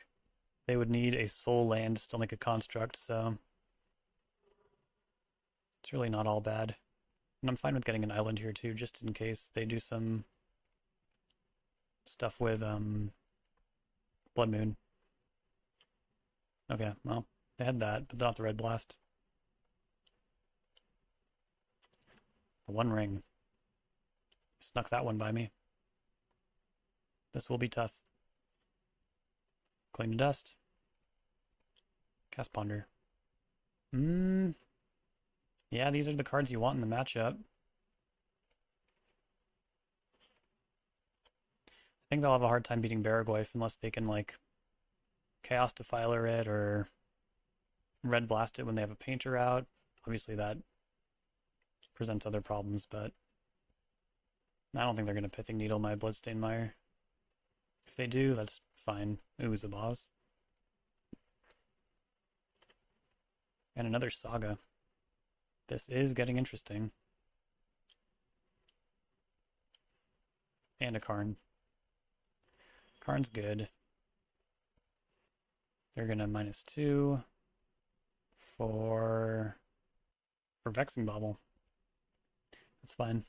they would need a soul land to still make a construct, so it's really not all bad. And I'm fine with getting an island here too, just in case they do some stuff with Blood Moon. Okay, well, they had that, but not the Red Blast. The One Ring. Snuck that one by me. This will be tough. Claim to Dust. Cast Ponder. Yeah, these are the cards you want in the matchup. I think they'll have a hard time beating Baragwayf unless they can, like, Chaos Defiler it or Red Blast it when they have a Painter out. Obviously that presents other problems, but I don't think they're going to Pithing Needle my Bloodstained Mire. If they do, that's fine. Zabaz. And another Saga. This is getting interesting. And a Karn. Karn's good. They're gonna -2 for Vexing Bobble. That's fine.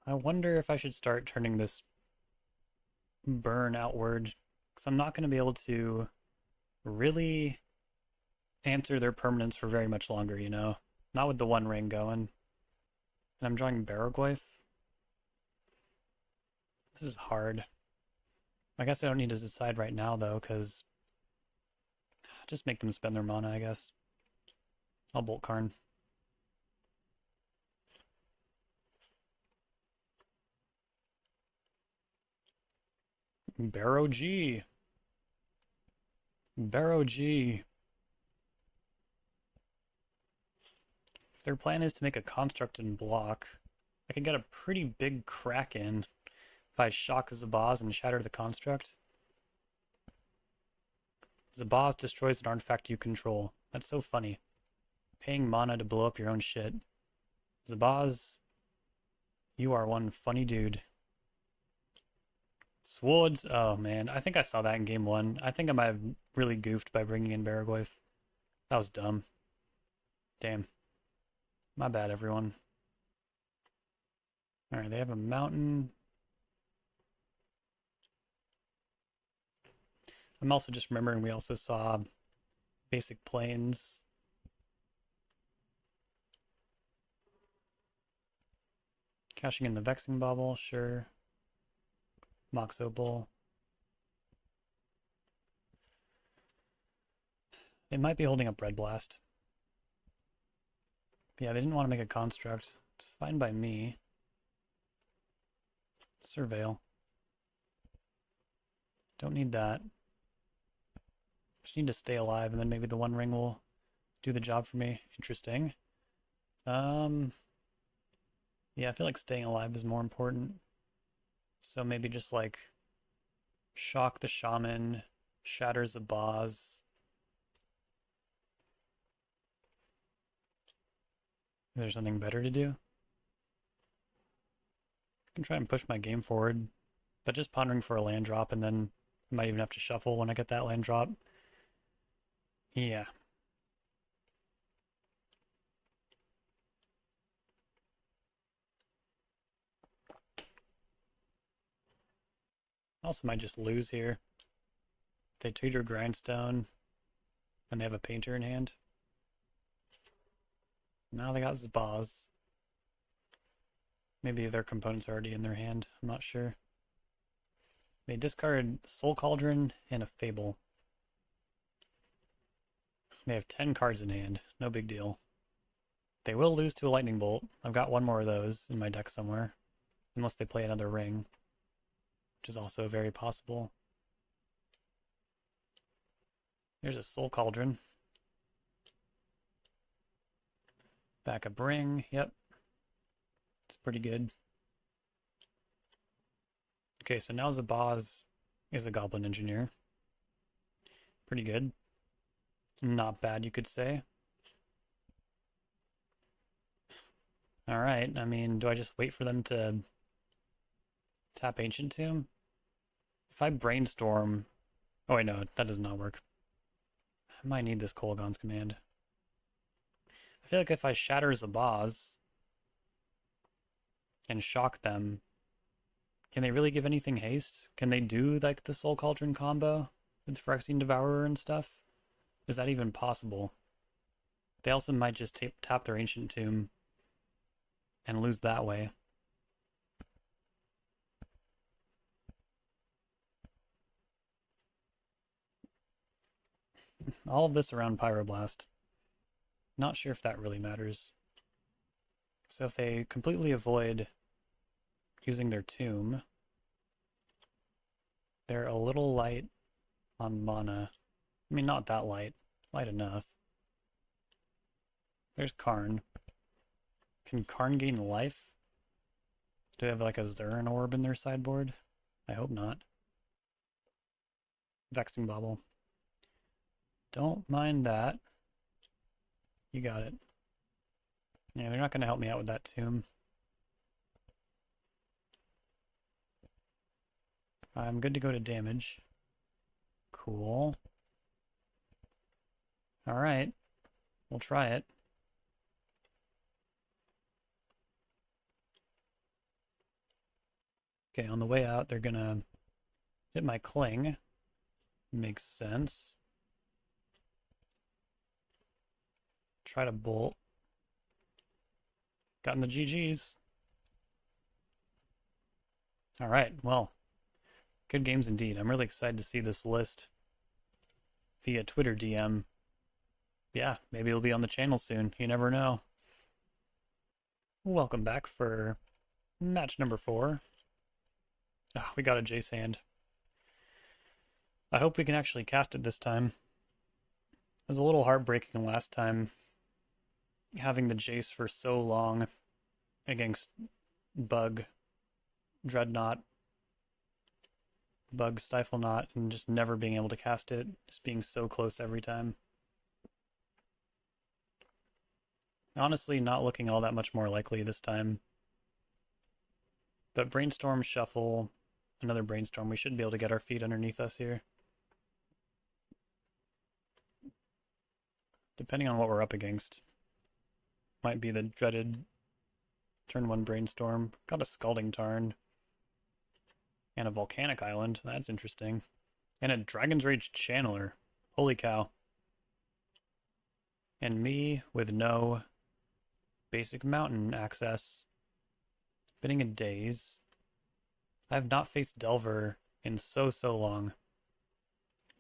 I wonder if I should start turning this burn outward, because I'm not going to be able to really answer their permanence for very much longer, you know? Not with the one ring going. And I'm drawing Barrowglyph. This is hard. I guess I don't need to decide right now, though, because just make them spend their mana, I guess. I'll Bolt Karn. Barrow G. Barrow G. If their plan is to make a construct and block, I can get a pretty big crack in if I shock Zabaz and shatter the construct. Zabaz destroys an artifact you control. That's so funny. Paying mana to blow up your own shit. Zabaz, you are one funny dude. Swords, oh man, I think I saw that in game 1. I think I might have really goofed by bringing in Barrowglyph. That was dumb. Damn. My bad, everyone. Alright, they have a mountain. I'm also just remembering we also saw basic plains. Cashing in the Vexing Bauble, sure. Mox Opal. It might be holding up Red Blast. Yeah, they didn't want to make a construct. It's fine by me. Surveil. Don't need that. Just need to stay alive, and then maybe the One Ring will do the job for me. Interesting. Yeah, I feel like staying alive is more important. So maybe just like shock the Shaman, shatters the Boz. Is there something better to do? I can try and push my game forward, but just pondering for a land drop, and then I might even have to shuffle when I get that land drop. Yeah. Also might just lose here. They tutor Grindstone, and they have a Painter in hand. Now they got Zabaz. Maybe their components are already in their hand. I'm not sure. They discarded Soul Cauldron and a Fable. They have 10 cards in hand. No big deal. They will lose to a Lightning Bolt. I've got one more of those in my deck somewhere. Unless they play another ring, which is also very possible. There's a Soul Cauldron. Backup ring. Yep. It's pretty good. Okay, so now Zabaz is a Goblin Engineer. Pretty good. Not bad, you could say. Alright, I mean, do I just wait for them to tap Ancient Tomb? If I brainstorm... Oh wait, no, that does not work. I might need this Kolaghan's Command. I feel like if I shatter Zabaz and shock them, can they really give anything haste? Can they do like the Soul Cauldron combo with Phyrexian Devourer and stuff? Is that even possible? They also might just tap their Ancient Tomb and lose that way. All of this around Pyroblast. Not sure if that really matters. So if they completely avoid using their tomb, they're a little light on mana. I mean, not that light. Light enough. There's Karn. Can Karn gain life? Do they have like a Zurin orb in their sideboard? I hope not. Vexing Bauble. Don't mind that. You got it. Yeah, they're not going to help me out with that tomb. I'm good to go to damage. Cool. Alright. We'll try it. Okay, on the way out, they're gonna hit my Cling. Makes sense. Try to bolt. Gotten the GGs. All right, well, good games indeed. I'm really excited to see this list via Twitter DM. Yeah, maybe it'll be on the channel soon. You never know. Welcome back for match number 4. Oh, we got a Jace hand. I hope we can actually cast it this time. It was a little heartbreaking last time, having the Jace for so long against Bug, Dreadnought, Bug, Stifle Knot, and just never being able to cast it, just being so close every time. Honestly, not looking all that much more likely this time. But Brainstorm, Shuffle, another Brainstorm. We should be able to get our feet underneath us here. Depending on what we're up against. Might be the dreaded turn 1 Brainstorm. Got a Scalding Tarn. And a Volcanic Island. That's interesting. And a Dragon's Rage Channeler. Holy cow. And me with no basic mountain access. Spinning a Daze. I have not faced Delver in so long.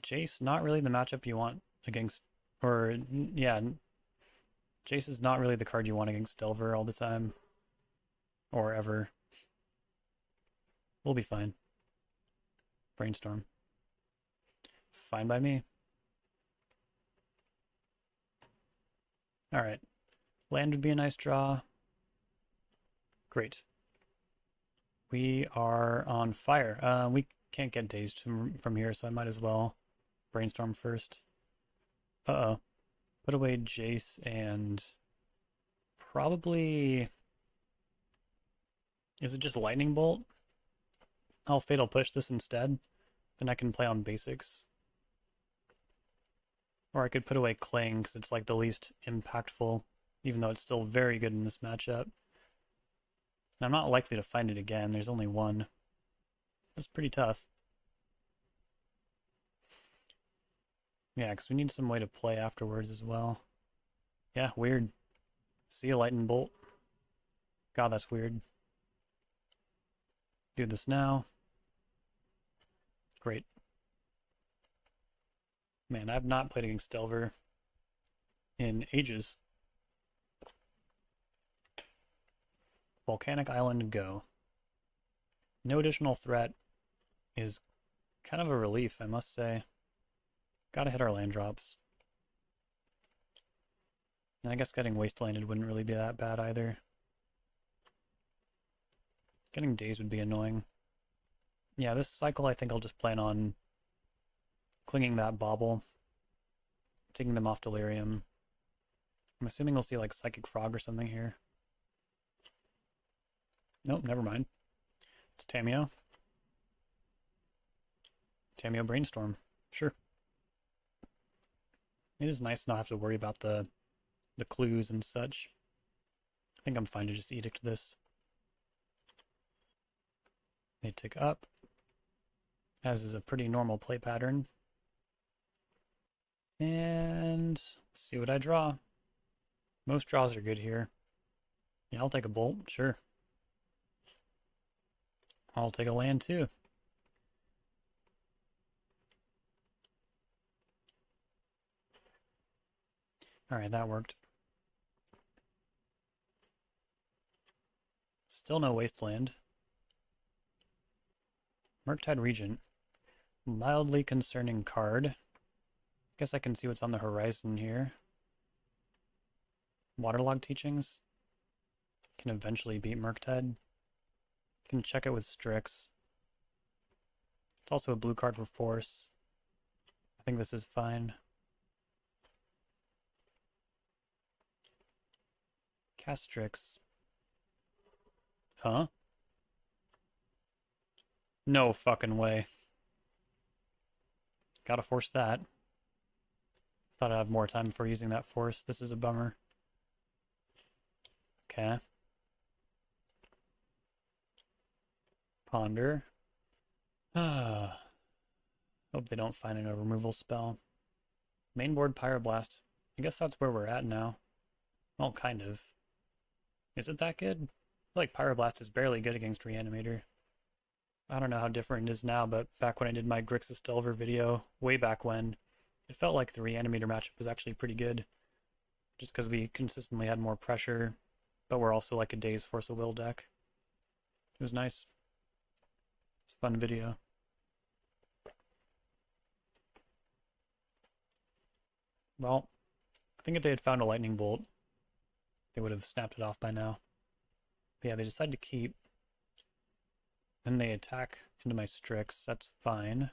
Jace, not really the matchup you want against, or yeah, Jace is not really the card you want against Delver all the time, or ever. We'll be fine. Brainstorm. Fine by me. Alright. Land would be a nice draw. Great. We are on fire. We can't get dazed from here, so I might as well Brainstorm first. Uh-oh. Put away Jace and probably... Is it just Lightning Bolt? I'll Fatal Push this instead. Then I can play on basics. Or I could put away Cling, because it's like the least impactful, even though it's still very good in this matchup. And I'm not likely to find it again. There's only one. That's pretty tough. Yeah, because we need some way to play afterwards as well. Yeah, weird. See a Lightning Bolt. God, that's weird. Do this now. Great. Man, I've not played against Delver in ages. Volcanic Island, go. No additional threat is kind of a relief, I must say. Gotta hit our land drops. And I guess getting wastelanded wouldn't really be that bad either. Getting Daze would be annoying. Yeah, this cycle I think I'll just plan on clinging that Bauble, taking them off Delirium. I'm assuming we'll see like Psychic Frog or something here. Nope, never mind. It's Tameo. Tameo Brainstorm. Sure. It is nice to not have to worry about the clues and such. I think I'm fine to just Edict this. They tick up, as is a pretty normal play pattern. And see what I draw. Most draws are good here. Yeah, I'll take a bolt, sure. I'll take a land too. Alright, that worked. Still no wasteland. Murktide Regent. Mildly concerning card. Guess I can see what's on the horizon here. Waterlog Teachings. Can eventually beat Murktide. Can check it with Strix. It's also a blue card for Force. I think this is fine. Cast Strix. Huh? No fucking way. Gotta force that. Thought I'd have more time before using that force. This is a bummer. Okay. Ponder. Ah, hope they don't find a removal spell. Mainboard Pyroblast. I guess that's where we're at now. Well, kind of. Is it that good? I feel like Pyroblast is barely good against Reanimator. I don't know how different it is now, but back when I did my Grixis Delver video, way back when, it felt like the Reanimator matchup was actually pretty good. Just because we consistently had more pressure, but we're also like a Daze Force of Will deck. It was nice. It's a fun video. Well, I think if they had found a Lightning Bolt, they would have snapped it off by now. But yeah, they decide to keep. Then they attack into my Strix. That's fine.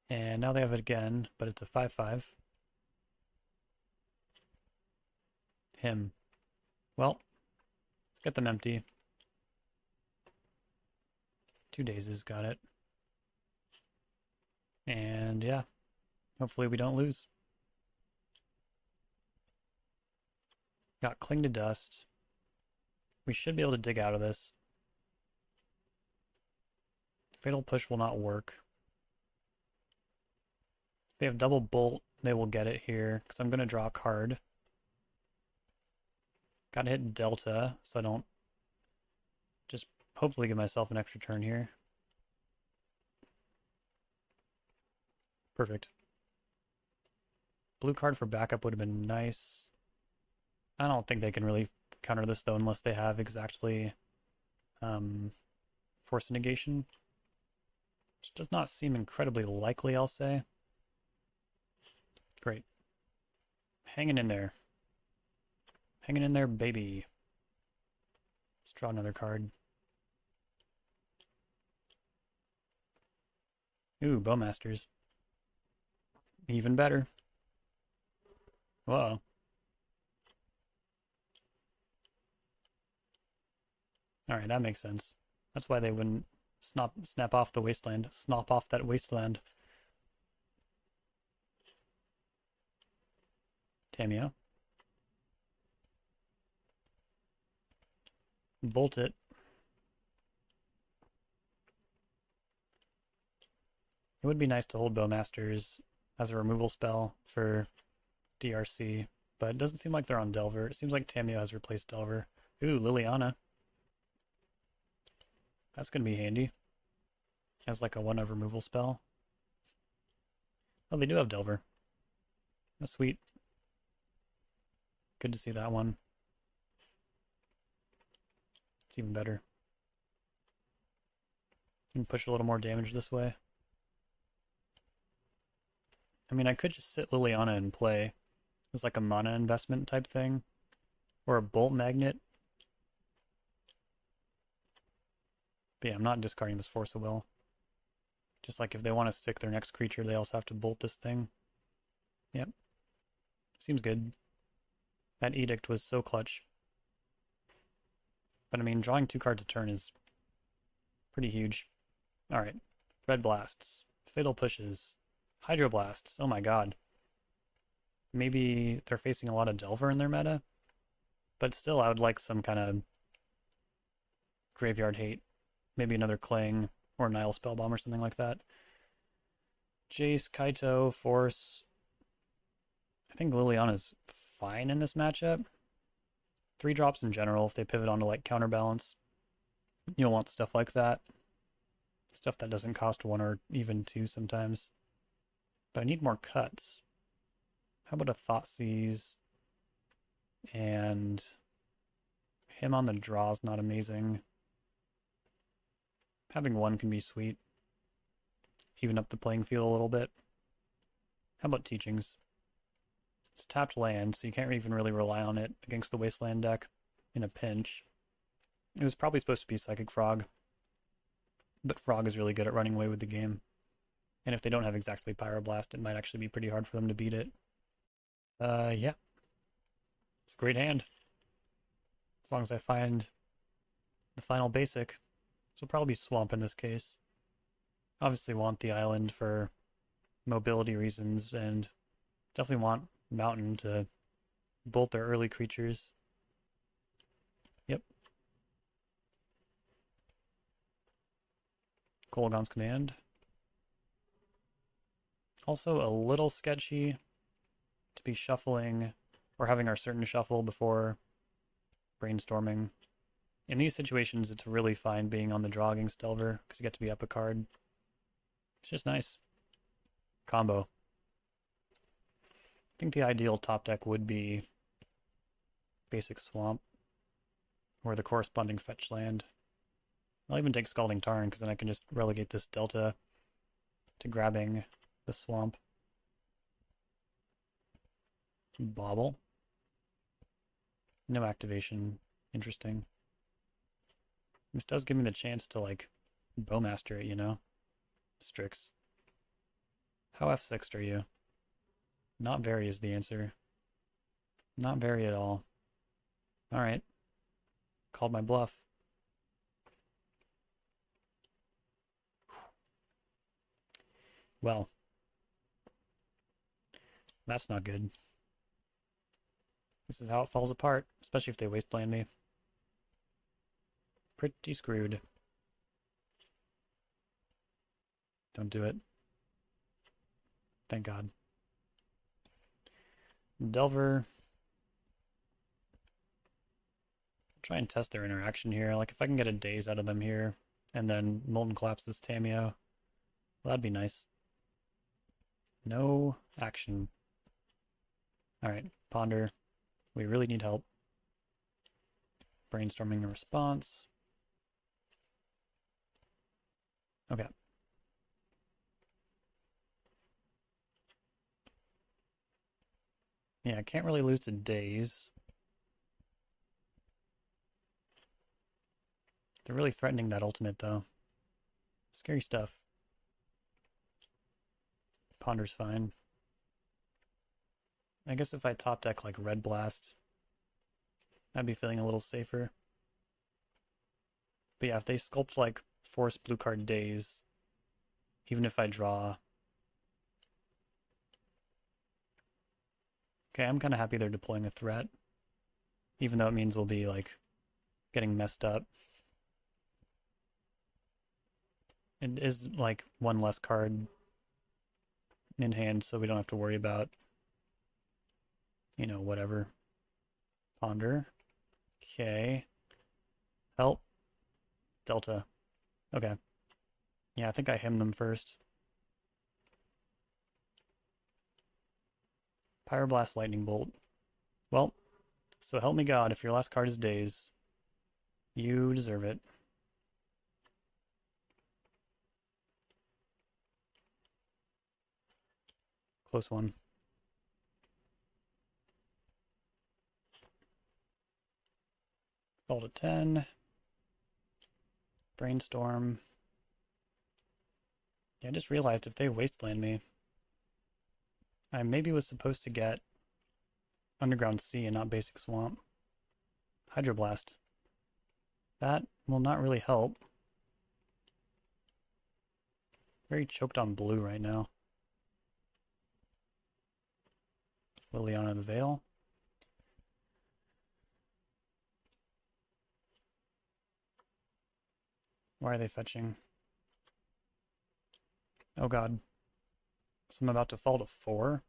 And now they have it again, but it's a 5/5. Him. Well, let's get them empty. 2 dazes, got it. And yeah, hopefully we don't lose. Got Cling to Dust. We should be able to dig out of this. Fatal Push will not work. If they have double Bolt, they will get it here, because I'm going to draw a card. Gotta hit Delta, so I don't just hopefully give myself an extra turn here. Perfect. Blue card for backup would have been nice. I don't think they can really counter this, though, unless they have exactly Force Negation. Which does not seem incredibly likely, I'll say. Great. Hanging in there. Hanging in there, baby. Let's draw another card. Ooh, Bowmasters. Even better. Whoa. Alright, that makes sense. That's why they wouldn't snap off the wasteland. Snop off that wasteland. Tamiyo. Bolt it. It would be nice to hold Bowmasters as a removal spell for DRC, but it doesn't seem like they're on Delver. It seems like Tamiyo has replaced Delver. Ooh, Liliana. That's going to be handy. As like a 1-of removal spell. Oh, they do have Delver. That's sweet. Good to see that one. It's even better. You can push a little more damage this way. I mean, I could just sit Liliana and play. It's like a mana investment type thing. Or a Bolt Magnet. But yeah, I'm not discarding this Force of Will. Just like if they want to stick their next creature, they also have to bolt this thing. Yep. Seems good. That Edict was so clutch. But I mean, drawing 2 cards a turn is pretty huge. Alright. Red Blasts. Fatal Pushes. Hydroblasts. Oh my god. Maybe they're facing a lot of Delver in their meta. But still, I would like some kind of graveyard hate. Maybe another Cling or Nile Spellbomb or something like that. Jace, Kaito, Force. I think Liliana's fine in this matchup. 3 drops in general, if they pivot onto like Counterbalance, you'll want stuff like that. Stuff that doesn't cost 1 or even 2 sometimes. But I need more cuts. How about a Thoughtseize? And him on the draw is not amazing. Having 1 can be sweet. Even up the playing field a little bit. How about Teachings? It's a tapped land, so you can't even really rely on it against the Wasteland deck in a pinch. It was probably supposed to be Psychic Frog, but Frog is really good at running away with the game. And if they don't have exactly Pyroblast, it might actually be pretty hard for them to beat it. Yeah. It's a great hand. As long as I find the final basic. This will probably be Swamp in this case. Obviously want the island for mobility reasons, and definitely want Mountain to bolt their early creatures. Kolaghan's Command. Also a little sketchy to be shuffling or having our certain shuffle before brainstorming. In these situations, it's really fine being on the Drogging Delver because you get to be up a card. It's just nice. Combo. I think the ideal top deck would be basic Swamp or the corresponding fetch land. I'll even take Scalding Tarn because then I can just relegate this Delta to grabbing the Swamp. Bobble. No activation. Interesting. This does give me the chance to, like, Bowmaster it, you know? Strix. How F6'd are you? Not very is the answer. Not very at all. Alright. Called my bluff. Well. That's not good. This is how it falls apart, especially if they wasteland me. Pretty screwed. Don't do it. Thank God. Delver. Try and test their interaction here. Like, if I can get a Daze out of them here, and then Molten Collapse this Tameo, well, that'd be nice. No action. Alright, Ponder. We really need help. Brainstorming a response. Okay. Yeah, I can't really lose to Daze. They're really threatening that ultimate, though. Scary stuff. Ponder's fine. I guess if I top deck like Red Blast, I'd be feeling a little safer. But yeah, if they sculpt like force blue card Daze, even if I draw... Okay, I'm kind of happy they're deploying a threat. Even though it means we'll be like getting messed up. It is like one less card in hand, so we don't have to worry about, you know, whatever. Ponder. Okay. Help. Delta. Okay. Yeah, I think I him them first. Pyroblast Lightning Bolt. Well, so help me God, if your last card is Daze, you deserve it. Close one. Fall to 10. Brainstorm. Yeah, I just realized if they wasteland me, I maybe was supposed to get Underground Sea and not Basic Swamp. Hydroblast. That will not really help. Very choked on blue right now. Liliana the Veil. Why are they fetching? Oh god. So I'm about to fall to 4.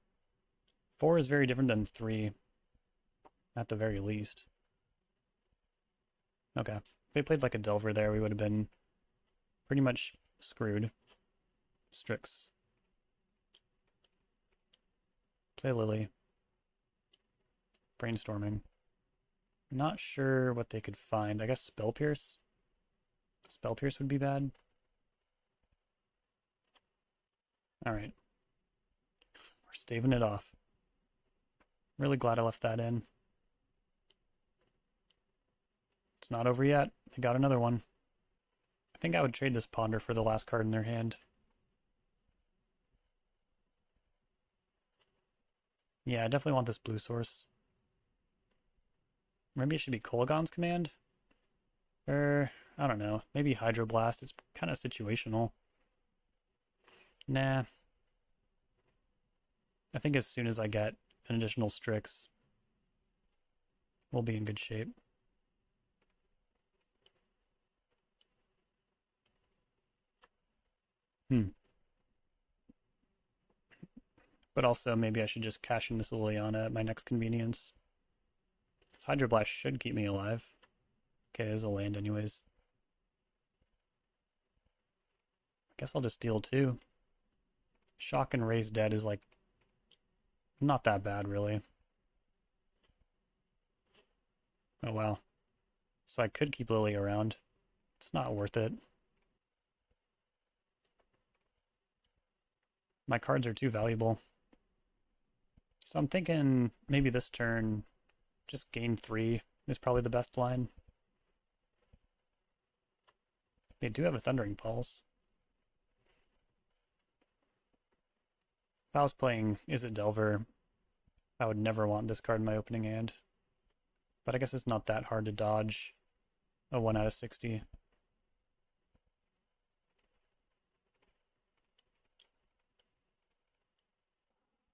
4 is very different than 3, at the very least. Okay. If they played like a Delver there, we would have been pretty much screwed. Strix. Play Lily. Brainstorming. Not sure what they could find. I guess Spell Pierce? Spell Pierce would be bad. Alright. We're staving it off. Really glad I left that in. It's not over yet. They got another one. I think I would trade this Ponder for the last card in their hand. Yeah, I definitely want this blue source. Maybe it should be Kolaghan's Command? Or, I don't know. Maybe Hydroblast. It's kind of situational. Nah. I think as soon as I get an additional Strix, we'll be in good shape. Hmm. But also, maybe I should just cash in this Liliana at my next convenience. This Hydroblast should keep me alive. Okay, there's a land anyways. Guess I'll just deal two. Shock and Raise Dead is like not that bad, really. Oh wow. So I could keep Lily around. It's not worth it. My cards are too valuable. So I'm thinking maybe this turn, just gain 3 is probably the best line. They do have a Thundering Pulse. If I was playing Is It Delver, I would never want this card in my opening hand. But I guess it's not that hard to dodge a 1 out of 60.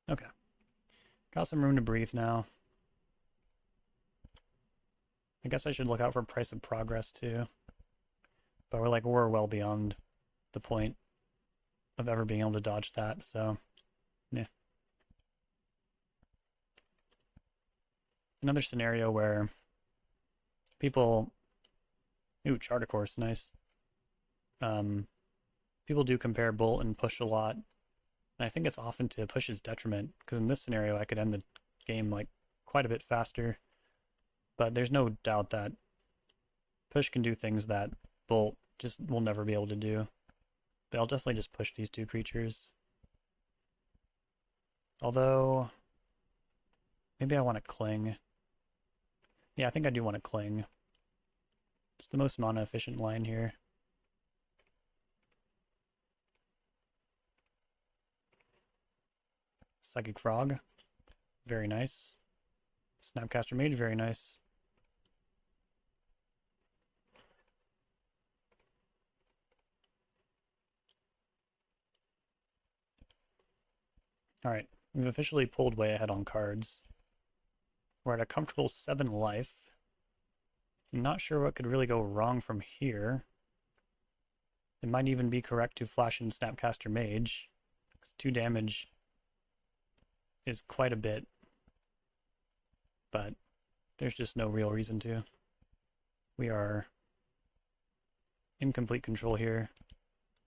Okay. Got some room to breathe now. I guess I should look out for Price of Progress too. But we're well beyond the point of ever being able to dodge that, so yeah. Another scenario where people Charter Course, nice. People do compare Bolt and Push a lot. And I think it's often to Push's detriment, because in this scenario I could end the game like quite a bit faster. But there's no doubt that Push can do things that Bolt just will never be able to do. But I'll definitely just push these two creatures. Although, maybe I want to Cling. Yeah, I think I do want to Cling. It's the most mana efficient line here. Psychic Frog, very nice. Snapcaster Mage, very nice. Alright, we've officially pulled way ahead on cards. We're at a comfortable 7 life. I'm not sure what could really go wrong from here. It might even be correct to flash in Snapcaster Mage, because 2 damage is quite a bit, but there's just no real reason to. We are in complete control here.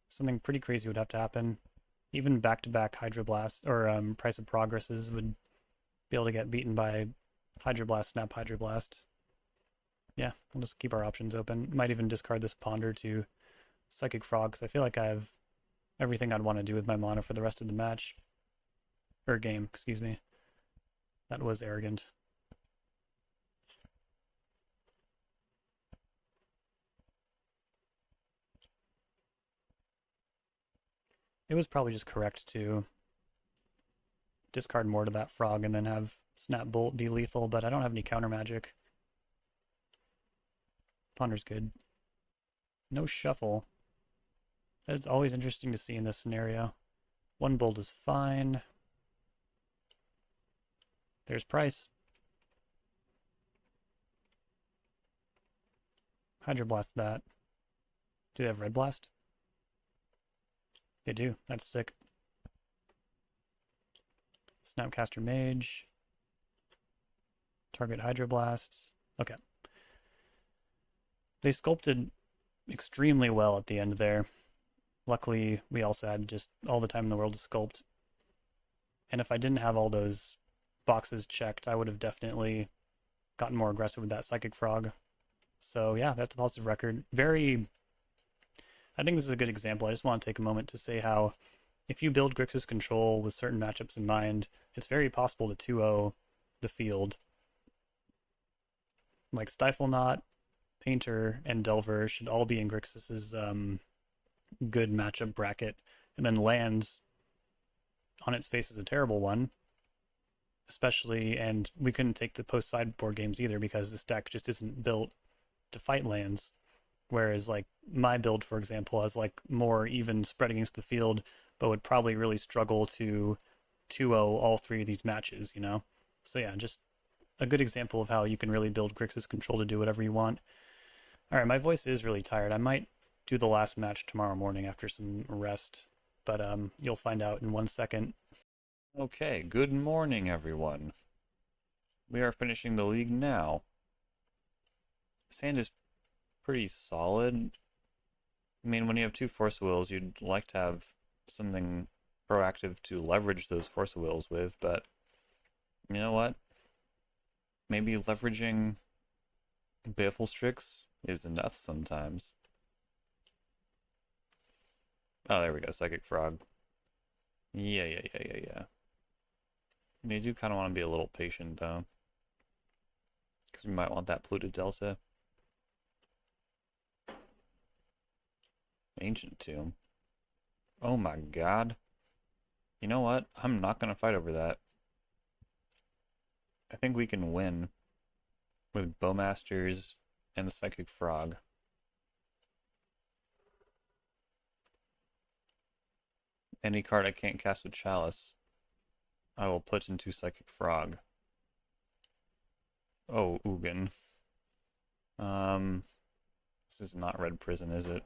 Something pretty crazy would have to happen. Even back-to-back Hydroblast or Price of Progresses would be able to get beaten by Hydroblast, Snap Hydroblast. Yeah, we'll just keep our options open. Might even discard this Ponder to Psychic Frog, because I feel like I have everything I'd want to do with my mana for the rest of the match. Or game, excuse me. That was arrogant. It was probably just correct to discard more to that frog and then have Snap Bolt be lethal, but I don't have any counter magic. Ponder's good. No shuffle. That's always interesting to see in this scenario. 1 Bolt is fine. There's Price. Hydroblast that. Do they have Red Blast? They do. That's sick. Snapcaster Mage. Target Hydroblast. Okay. They sculpted extremely well at the end there. Luckily, we also had just all the time in the world to sculpt. And if I didn't have all those boxes checked, I would have definitely gotten more aggressive with that Psychic Frog. So yeah, that's a positive record. I think this is a good example. I just want to take a moment to say how if you build Grixis control with certain matchups in mind, it's very possible to 2-0 the field. Like Stifle Knot, Painter, and Delver should all be in Grixis's good matchup bracket. And then lands on its face is a terrible one. Especially, and we couldn't take the post-sideboard games either because this deck just isn't built to fight lands. Whereas, like, my build, for example, has, like, more even spread against the field, but would probably really struggle to 2-0 all 3 of these matches, you know? So yeah, just a good example of how you can really build Grixis control to do whatever you want. Alright, my voice is really tired. I might do the last match tomorrow morning after some rest. but you'll find out in 1 second. Okay, good morning, everyone. We are finishing the league now. Sand is pretty solid. I mean, when you have two Force Wheels, you'd like to have something proactive to leverage those Force Wheels with, but you know what? Maybe leveraging Strix is enough sometimes. Oh, there we go, Psychic Frog. Yeah. They do kind of want to be a little patient, though. Because we might want that polluted delta. Ancient Tomb. Oh my god. You know what? I'm not going to fight over that. I think we can win with Bowmasters and the Psychic Frog. Any card I can't cast with Chalice, I will put into Psychic Frog. Oh, Ugin. This is not Red Prison, is it?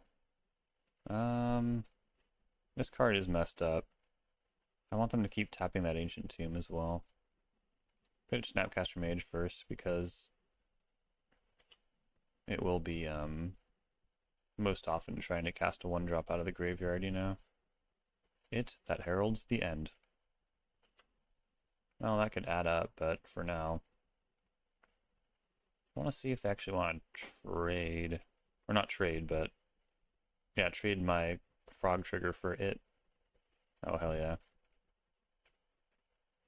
This card is messed up. I want them to keep tapping that Ancient Tomb as well. Put Snapcaster Mage first because it will be, most often trying to cast a 1-drop out of the graveyard, you know? That heralds the end. Well, that could add up, but for now, I want to see if they actually want to trade. Or not trade, but yeah, trade my frog trigger for it. Oh, hell yeah.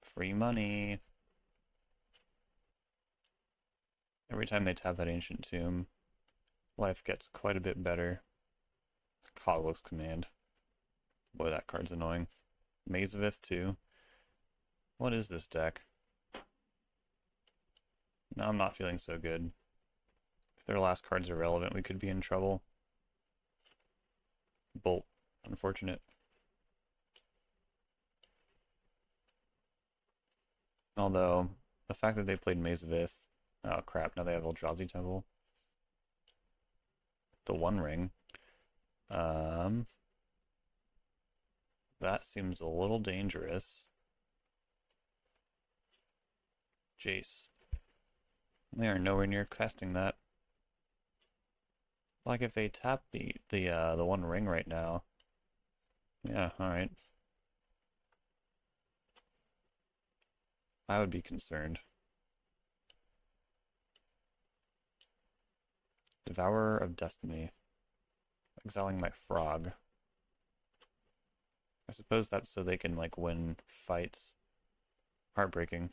Free money. Every time they tap that Ancient Tomb, life gets quite a bit better. Cosmos Command. Boy, that card's annoying. Maze of Ith too. What is this deck? No, I'm not feeling so good. If their last cards are relevant, we could be in trouble. Bolt. Unfortunate. Although, the fact that they played Maze of Ith... Oh crap, now they have Eldrazi Temple. The One Ring. That seems a little dangerous. Jace. They are nowhere near casting that. Like if they tap the One Ring right now. Yeah, alright. I would be concerned. Devourer of Destiny. Exiling my frog. I suppose that's so they can, like, win fights. Heartbreaking.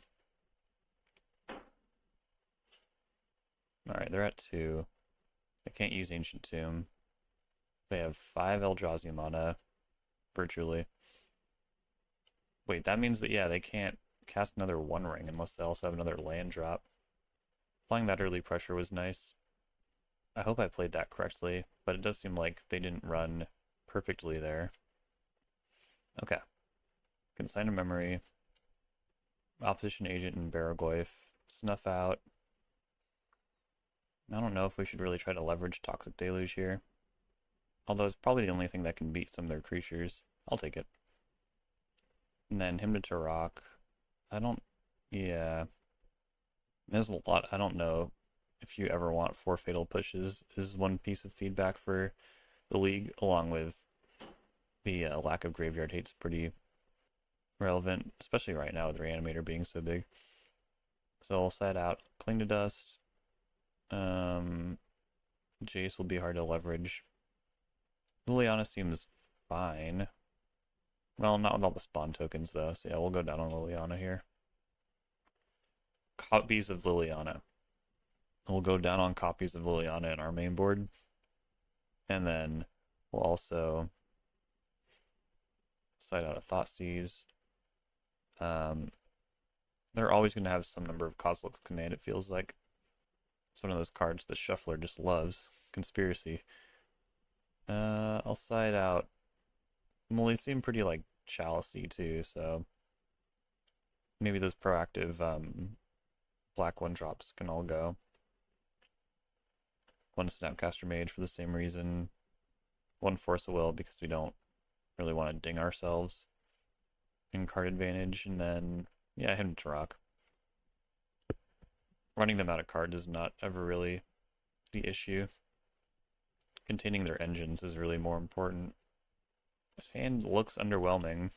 Alright, they're at 2. They can't use Ancient Tomb. They have 5 Eldrazi mana, virtually. Wait, that means that, yeah, they can't cast another One Ring unless they also have another land drop. Applying that early pressure was nice. I hope I played that correctly, but it does seem like they didn't run perfectly there. Okay. Consign a Memory. Opposition Agent and Barragoyf. Snuff out. I don't know if we should really try to leverage Toxic Deluge here. Although it's probably the only thing that can beat some of their creatures. I'll take it. And then him to Tourach. Yeah. There's a lot. I don't know if you ever want 4 Fatal Pushes is one piece of feedback for the league, along with the lack of graveyard hate's pretty relevant, especially right now with Reanimator being so big. So I'll set out Cling to Dust. Jace will be hard to leverage. Liliana seems fine. Well, not with all the spawn tokens though, so yeah, we'll go down on Liliana here. Copies of Liliana. We'll go down on copies of Liliana in our main board. And then we'll also side out a Thoughtseize. They're always going to have some number of Kozilek's Command, it feels like. It's one of those cards the Shuffler just loves. Conspiracy. I'll side out... Well, they seem pretty, like, Chalice-y, too, so... Maybe those proactive, black 1-drops can all go. 1 Snapcaster Mage for the same reason. 1 Force of Will because we don't really want to ding ourselves in card advantage, and then yeah, him Tourach. Running them out of cards is not ever really the issue. Containing their engines is really more important. This hand looks underwhelming,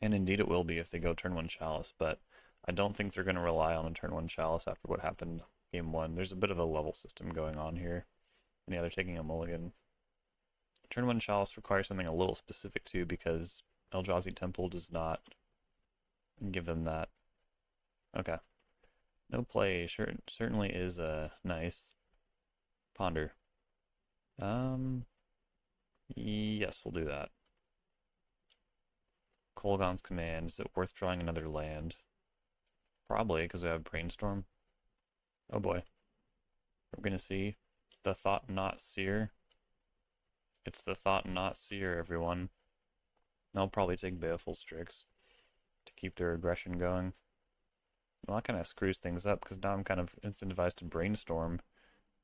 and indeed it will be if they go turn 1 Chalice, but I don't think they're going to rely on a turn 1 Chalice after what happened game 1. There's a bit of a level system going on here. And yeah, they're taking a mulligan. Turn 1 Chalice requires something a little specific too, because Eldrazi Temple does not give them that. Okay. No play certainly is nice. Ponder. Yes, we'll do that. Kolaghan's Command. Is it worth drawing another land? Probably, because we have Brainstorm. Oh boy. We're gonna see the Thought Not Seer. It's the Thought Not Seer, everyone. They'll probably take Baleful Strix to keep their aggression going. Well, that kind of screws things up, because now I'm kind of incentivized to Brainstorm,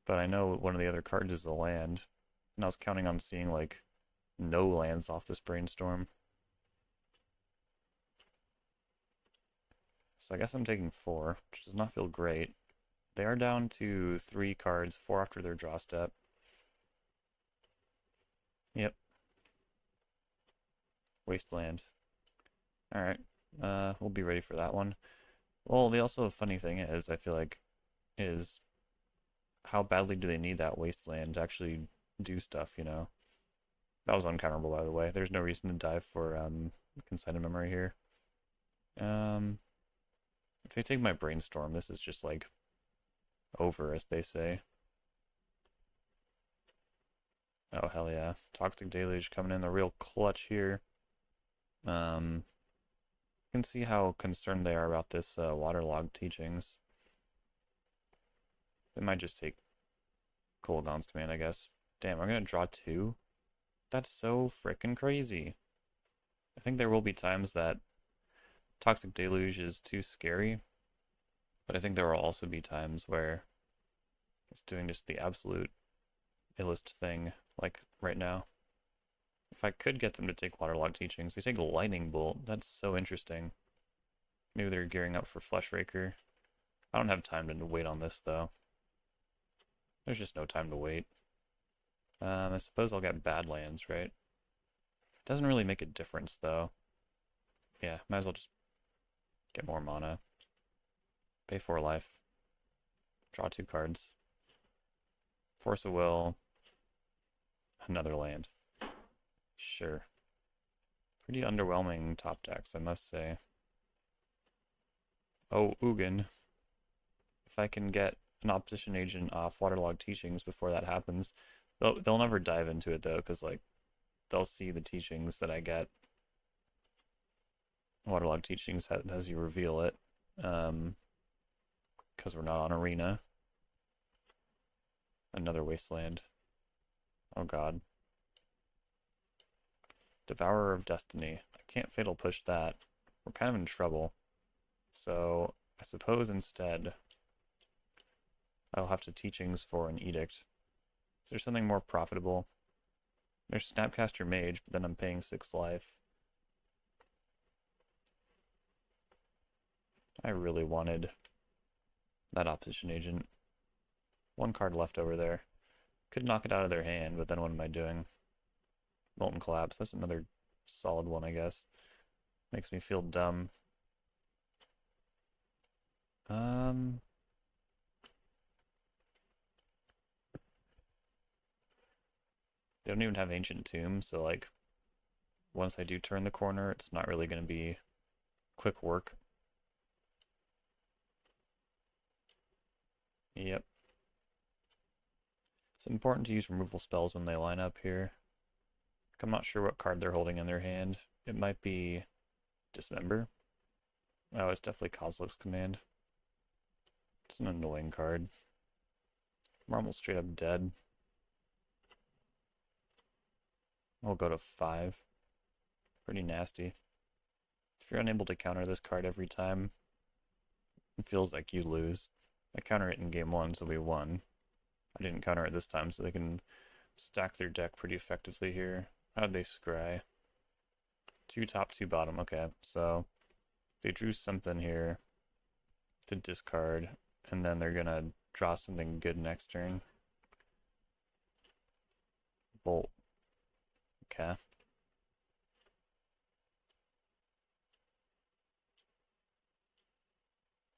but I know one of the other cards is a land, and I was counting on seeing, like, no lands off this Brainstorm. So I guess I'm taking 4, which does not feel great. They are down to 3 cards, 4 after their draw step. Yep. Wasteland. Alright, we'll be ready for that one. Well, the also funny thing is, I feel like, is how badly do they need that Wasteland to actually do stuff, you know? That was uncounterable, by the way. There's no reason to dive for Consigned Memory here. If they take my Brainstorm, this is just, like, over, as they say. Oh, hell yeah. Toxic Deluge coming in the real clutch here. You can see how concerned they are about this waterlogged teachings. They might just take Kolaghan's Command, I guess. Damn, I'm gonna draw 2? That's so frickin' crazy. I think there will be times that Toxic Deluge is too scary, but I think there will also be times where it's doing just the absolute illest thing, like right now. If I could get them to take Waterlogged Teachings, they take Lightning Bolt. That's so interesting. Maybe they're gearing up for Fleshraker. I don't have time to wait on this, though. There's just no time to wait. I suppose I'll get Badlands, right? Doesn't really make a difference, though. Yeah, might as well just get more mana. Pay 4 life. Draw 2 cards. Force of Will. Another land. Sure. Pretty underwhelming top decks, I must say. Oh, Ugin. If I can get an opposition agent off Waterlogged Teachings before that happens, they'll never dive into it, though, because, like, they'll see the teachings that I get. Waterlogged Teachings has you reveal it, because we're not on Arena. Another Wasteland. Oh god. Devourer of Destiny. I can't Fatal Push that. We're kind of in trouble. So, I suppose instead I'll have to Teachings for an Edict. Is there something more profitable? There's Snapcaster Mage, but then I'm paying 6 life. I really wanted that opposition agent. 1 card left over there. Could knock it out of their hand, but then what am I doing? Molten Collapse. That's another solid one, I guess. Makes me feel dumb. They don't even have Ancient Tomb, so, like, once I do turn the corner, it's not really going to be quick work. Yep. It's important to use removal spells when they line up here. I'm not sure what card they're holding in their hand. It might be Dismember. Oh, it's definitely Kozilek's Command. It's an annoying card. I'm almost straight up dead. We'll go to 5. Pretty nasty. If you're unable to counter this card every time, it feels like you lose. I counter it in game 1, so we won. I didn't counter it this time, so they can stack their deck pretty effectively here. How'd they scry? 2 top, 2 bottom. Okay, so they drew something here to discard, and then they're gonna draw something good next turn. Bolt. Okay.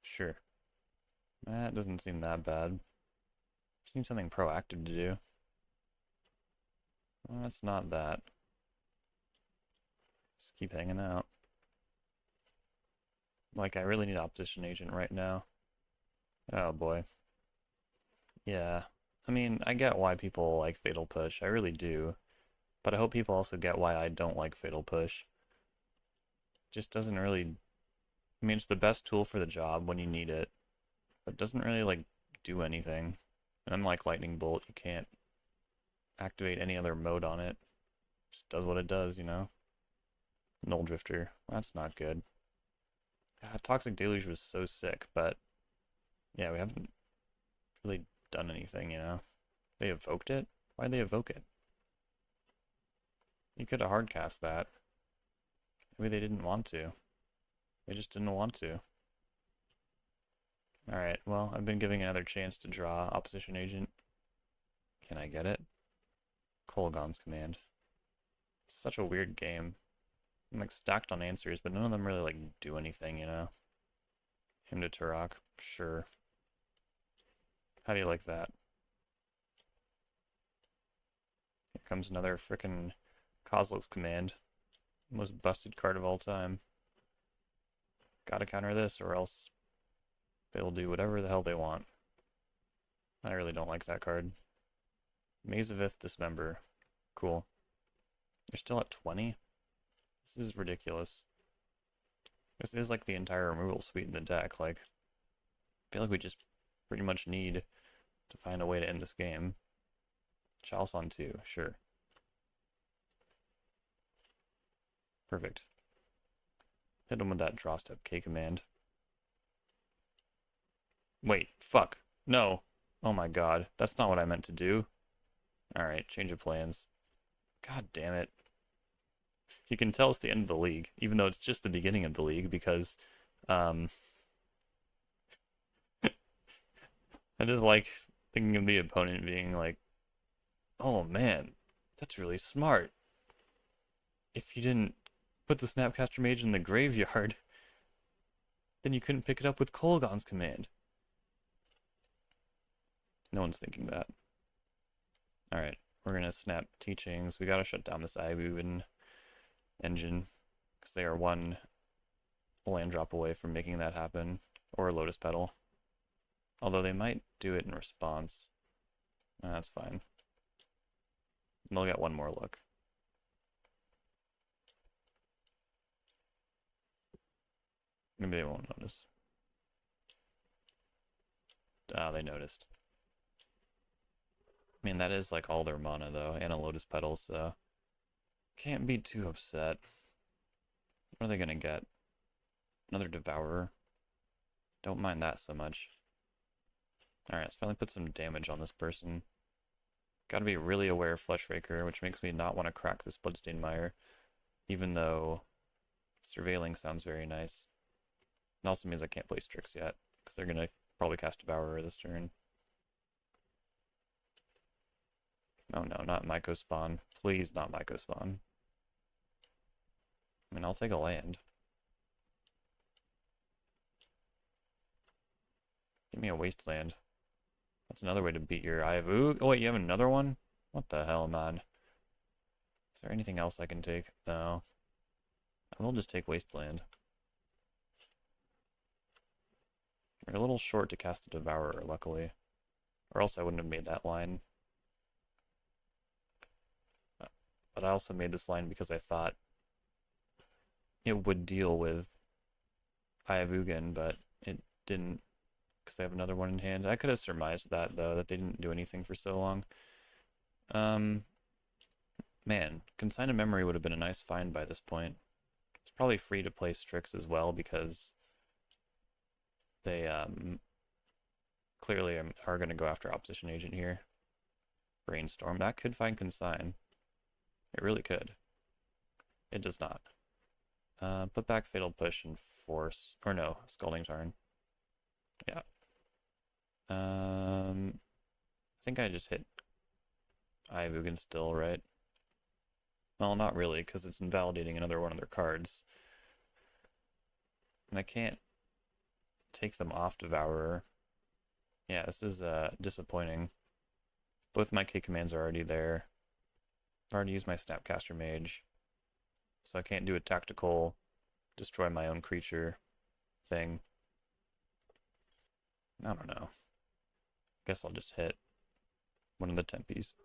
Sure. That doesn't seem that bad. Just need something proactive to do. Well, that's not that. Just keep hanging out. Like, I really need opposition agent right now. Oh boy. Yeah. I mean, I get why people like Fatal Push. I really do. But I hope people also get why I don't like Fatal Push. Just doesn't really... I mean, it's the best tool for the job when you need it. But it doesn't really, like, do anything. And unlike Lightning Bolt, you can't activate any other mode on it. Just does what it does, you know? Null Drifter. That's not good. Toxic Deluge was so sick, but... Yeah, we haven't really done anything, you know? They evoked it? Why'd they evoke it? You could have hardcast that. Maybe they didn't want to. They just didn't want to. Alright, well, I've been giving another chance to draw opposition agent. Can I get it? Kolaghan's Command. It's such a weird game. I'm like stacked on answers, but none of them really like do anything, you know? Him to Tourach, sure. How do you like that? Here comes another frickin' Kozlok's Command. Most busted card of all time. Gotta counter this, or else they'll do whatever the hell they want. I really don't like that card. Maze of Ith Dismember. Cool. You're still at 20? This is ridiculous. This is like the entire removal suite in the deck. Like, I feel like we just pretty much need to find a way to end this game. Chalson 2, sure. Perfect. Hit him with that draw step K command. Wait, fuck. No. Oh my god. That's not what I meant to do. Alright, change of plans. God damn it. You can tell it's the end of the league, even though it's just the beginning of the league, because I just like thinking of the opponent being like, oh man, that's really smart. If you didn't put the Snapcaster Mage in the graveyard, then you couldn't pick it up with Kolaghan's Command. No one's thinking that. Alright, we're gonna snap Teachings. We gotta shut down this Ivan engine, because they are one land drop away from making that happen, or a Lotus Petal. Although they might do it in response. That's fine. And they'll get one more look. Maybe they won't notice. Ah, they noticed. I mean, that is like all their mana, though, and a Lotus Petal, so... Can't be too upset. What are they gonna get? Another Devourer? Don't mind that so much. Alright, let's finally put some damage on this person. Gotta be really aware of Fleshraker, which makes me not want to crack this Bloodstained Mire, even though Surveilling sounds very nice. It also means I can't play Strix yet, because they're gonna probably cast Devourer this turn. Oh no, not Myco Spawn. Please not Myco Spawn. I mean, I'll take a land. Give me a Wasteland. That's another way to beat your Eye of Oog. Oh wait, you have another one? What the hell, man? Is there anything else I can take? No. I will just take Wasteland. You're a little short to cast a Devourer, luckily. Or else I wouldn't have made that line. But I also made this line because I thought it would deal with Eye of Ugin, but it didn't, because I have another one in hand. I could have surmised that, though, that they didn't do anything for so long. Man, Consigned Memory would have been a nice find by this point. It's probably free to play Strix as well, because they clearly are going to go after Opposition Agent here. Brainstorm. That could find Consign. It really could. It does not. Put back Fatal Push and Force. Or no, Scalding Tarn. Yeah. I think I just hit Ivugan still, right? Well, not really, because it's invalidating another one of their cards. And I can't take them off Devourer. Yeah, this is disappointing. Both my K commands are already there. I've already used my Snapcaster Mage. So I can't do a tactical destroy my own creature thing. I don't know. Guess I'll just hit one of the Tempees.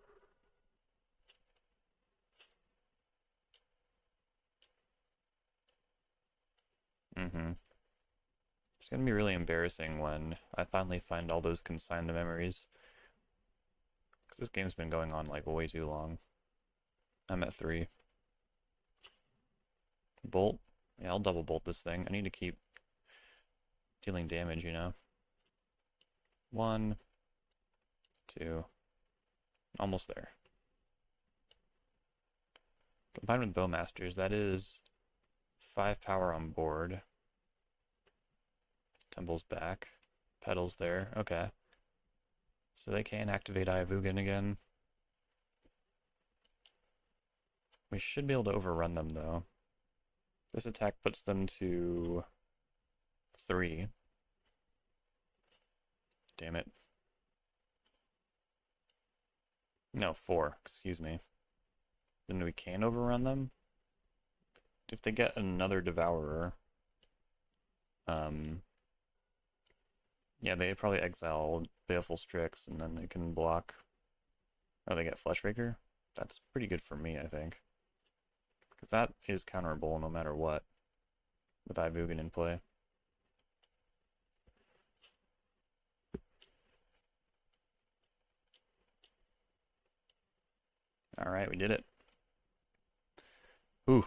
It's gonna be really embarrassing when I finally find all those consigned memories. Because this game's been going on like way too long. I'm at 3. Bolt? Yeah, I'll double bolt this thing. I need to keep dealing damage, you know? 1, 2. Almost there. Combined with Bowmasters, that is 5 power on board. Temple's back. Pedals there. Okay. So they can activate Ivugan again. We should be able to overrun them, though. This attack puts them to 3. Damn it. No, 4. Excuse me. Then we can overrun them? If they get another Devourer, yeah, they probably exile Baleful Strix, and then they can block. Oh, they get Fleshraker? That's pretty good for me, I think. Because that is counterable no matter what, with Ivugan in play. Alright, we did it. Ooh,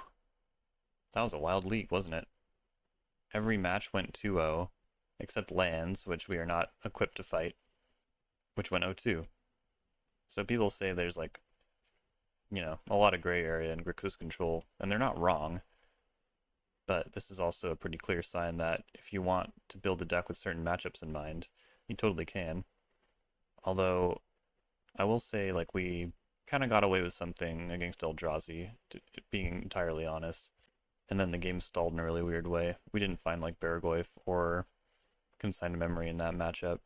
that was a wild league, wasn't it? Every match went 2-0, except lands, which we are not equipped to fight, which went 0-2. So people say there's like, you know, a lot of gray area in Grixis control, and they're not wrong. But this is also a pretty clear sign that if you want to build a deck with certain matchups in mind, you totally can. Although, I will say, like, we kind of got away with something against Eldrazi, being entirely honest. And then the game stalled in a really weird way. We didn't find, like, Baragoyf or Consigned Memory in that matchup.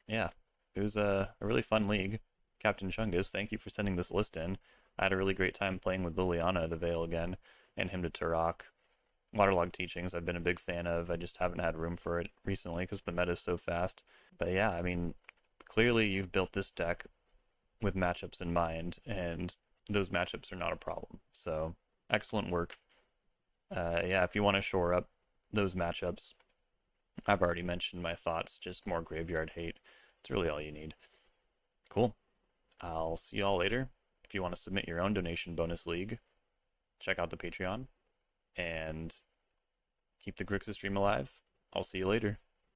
Yeah, it was a really fun league. Captain Chungus, thank you for sending this list in. I had a really great time playing with Liliana of the Veil again, and him to Tourach. Waterlog Teachings I've been a big fan of. I just haven't had room for it recently because the meta is so fast. But yeah, I mean, clearly you've built this deck with matchups in mind, and those matchups are not a problem. So excellent work. Yeah, if you want to shore up those matchups, I've already mentioned my thoughts, just more graveyard hate. It's really all you need. Cool. I'll see you all later. If you want to submit your own donation bonus league, check out the Patreon and keep the Grixis stream alive. I'll see you later.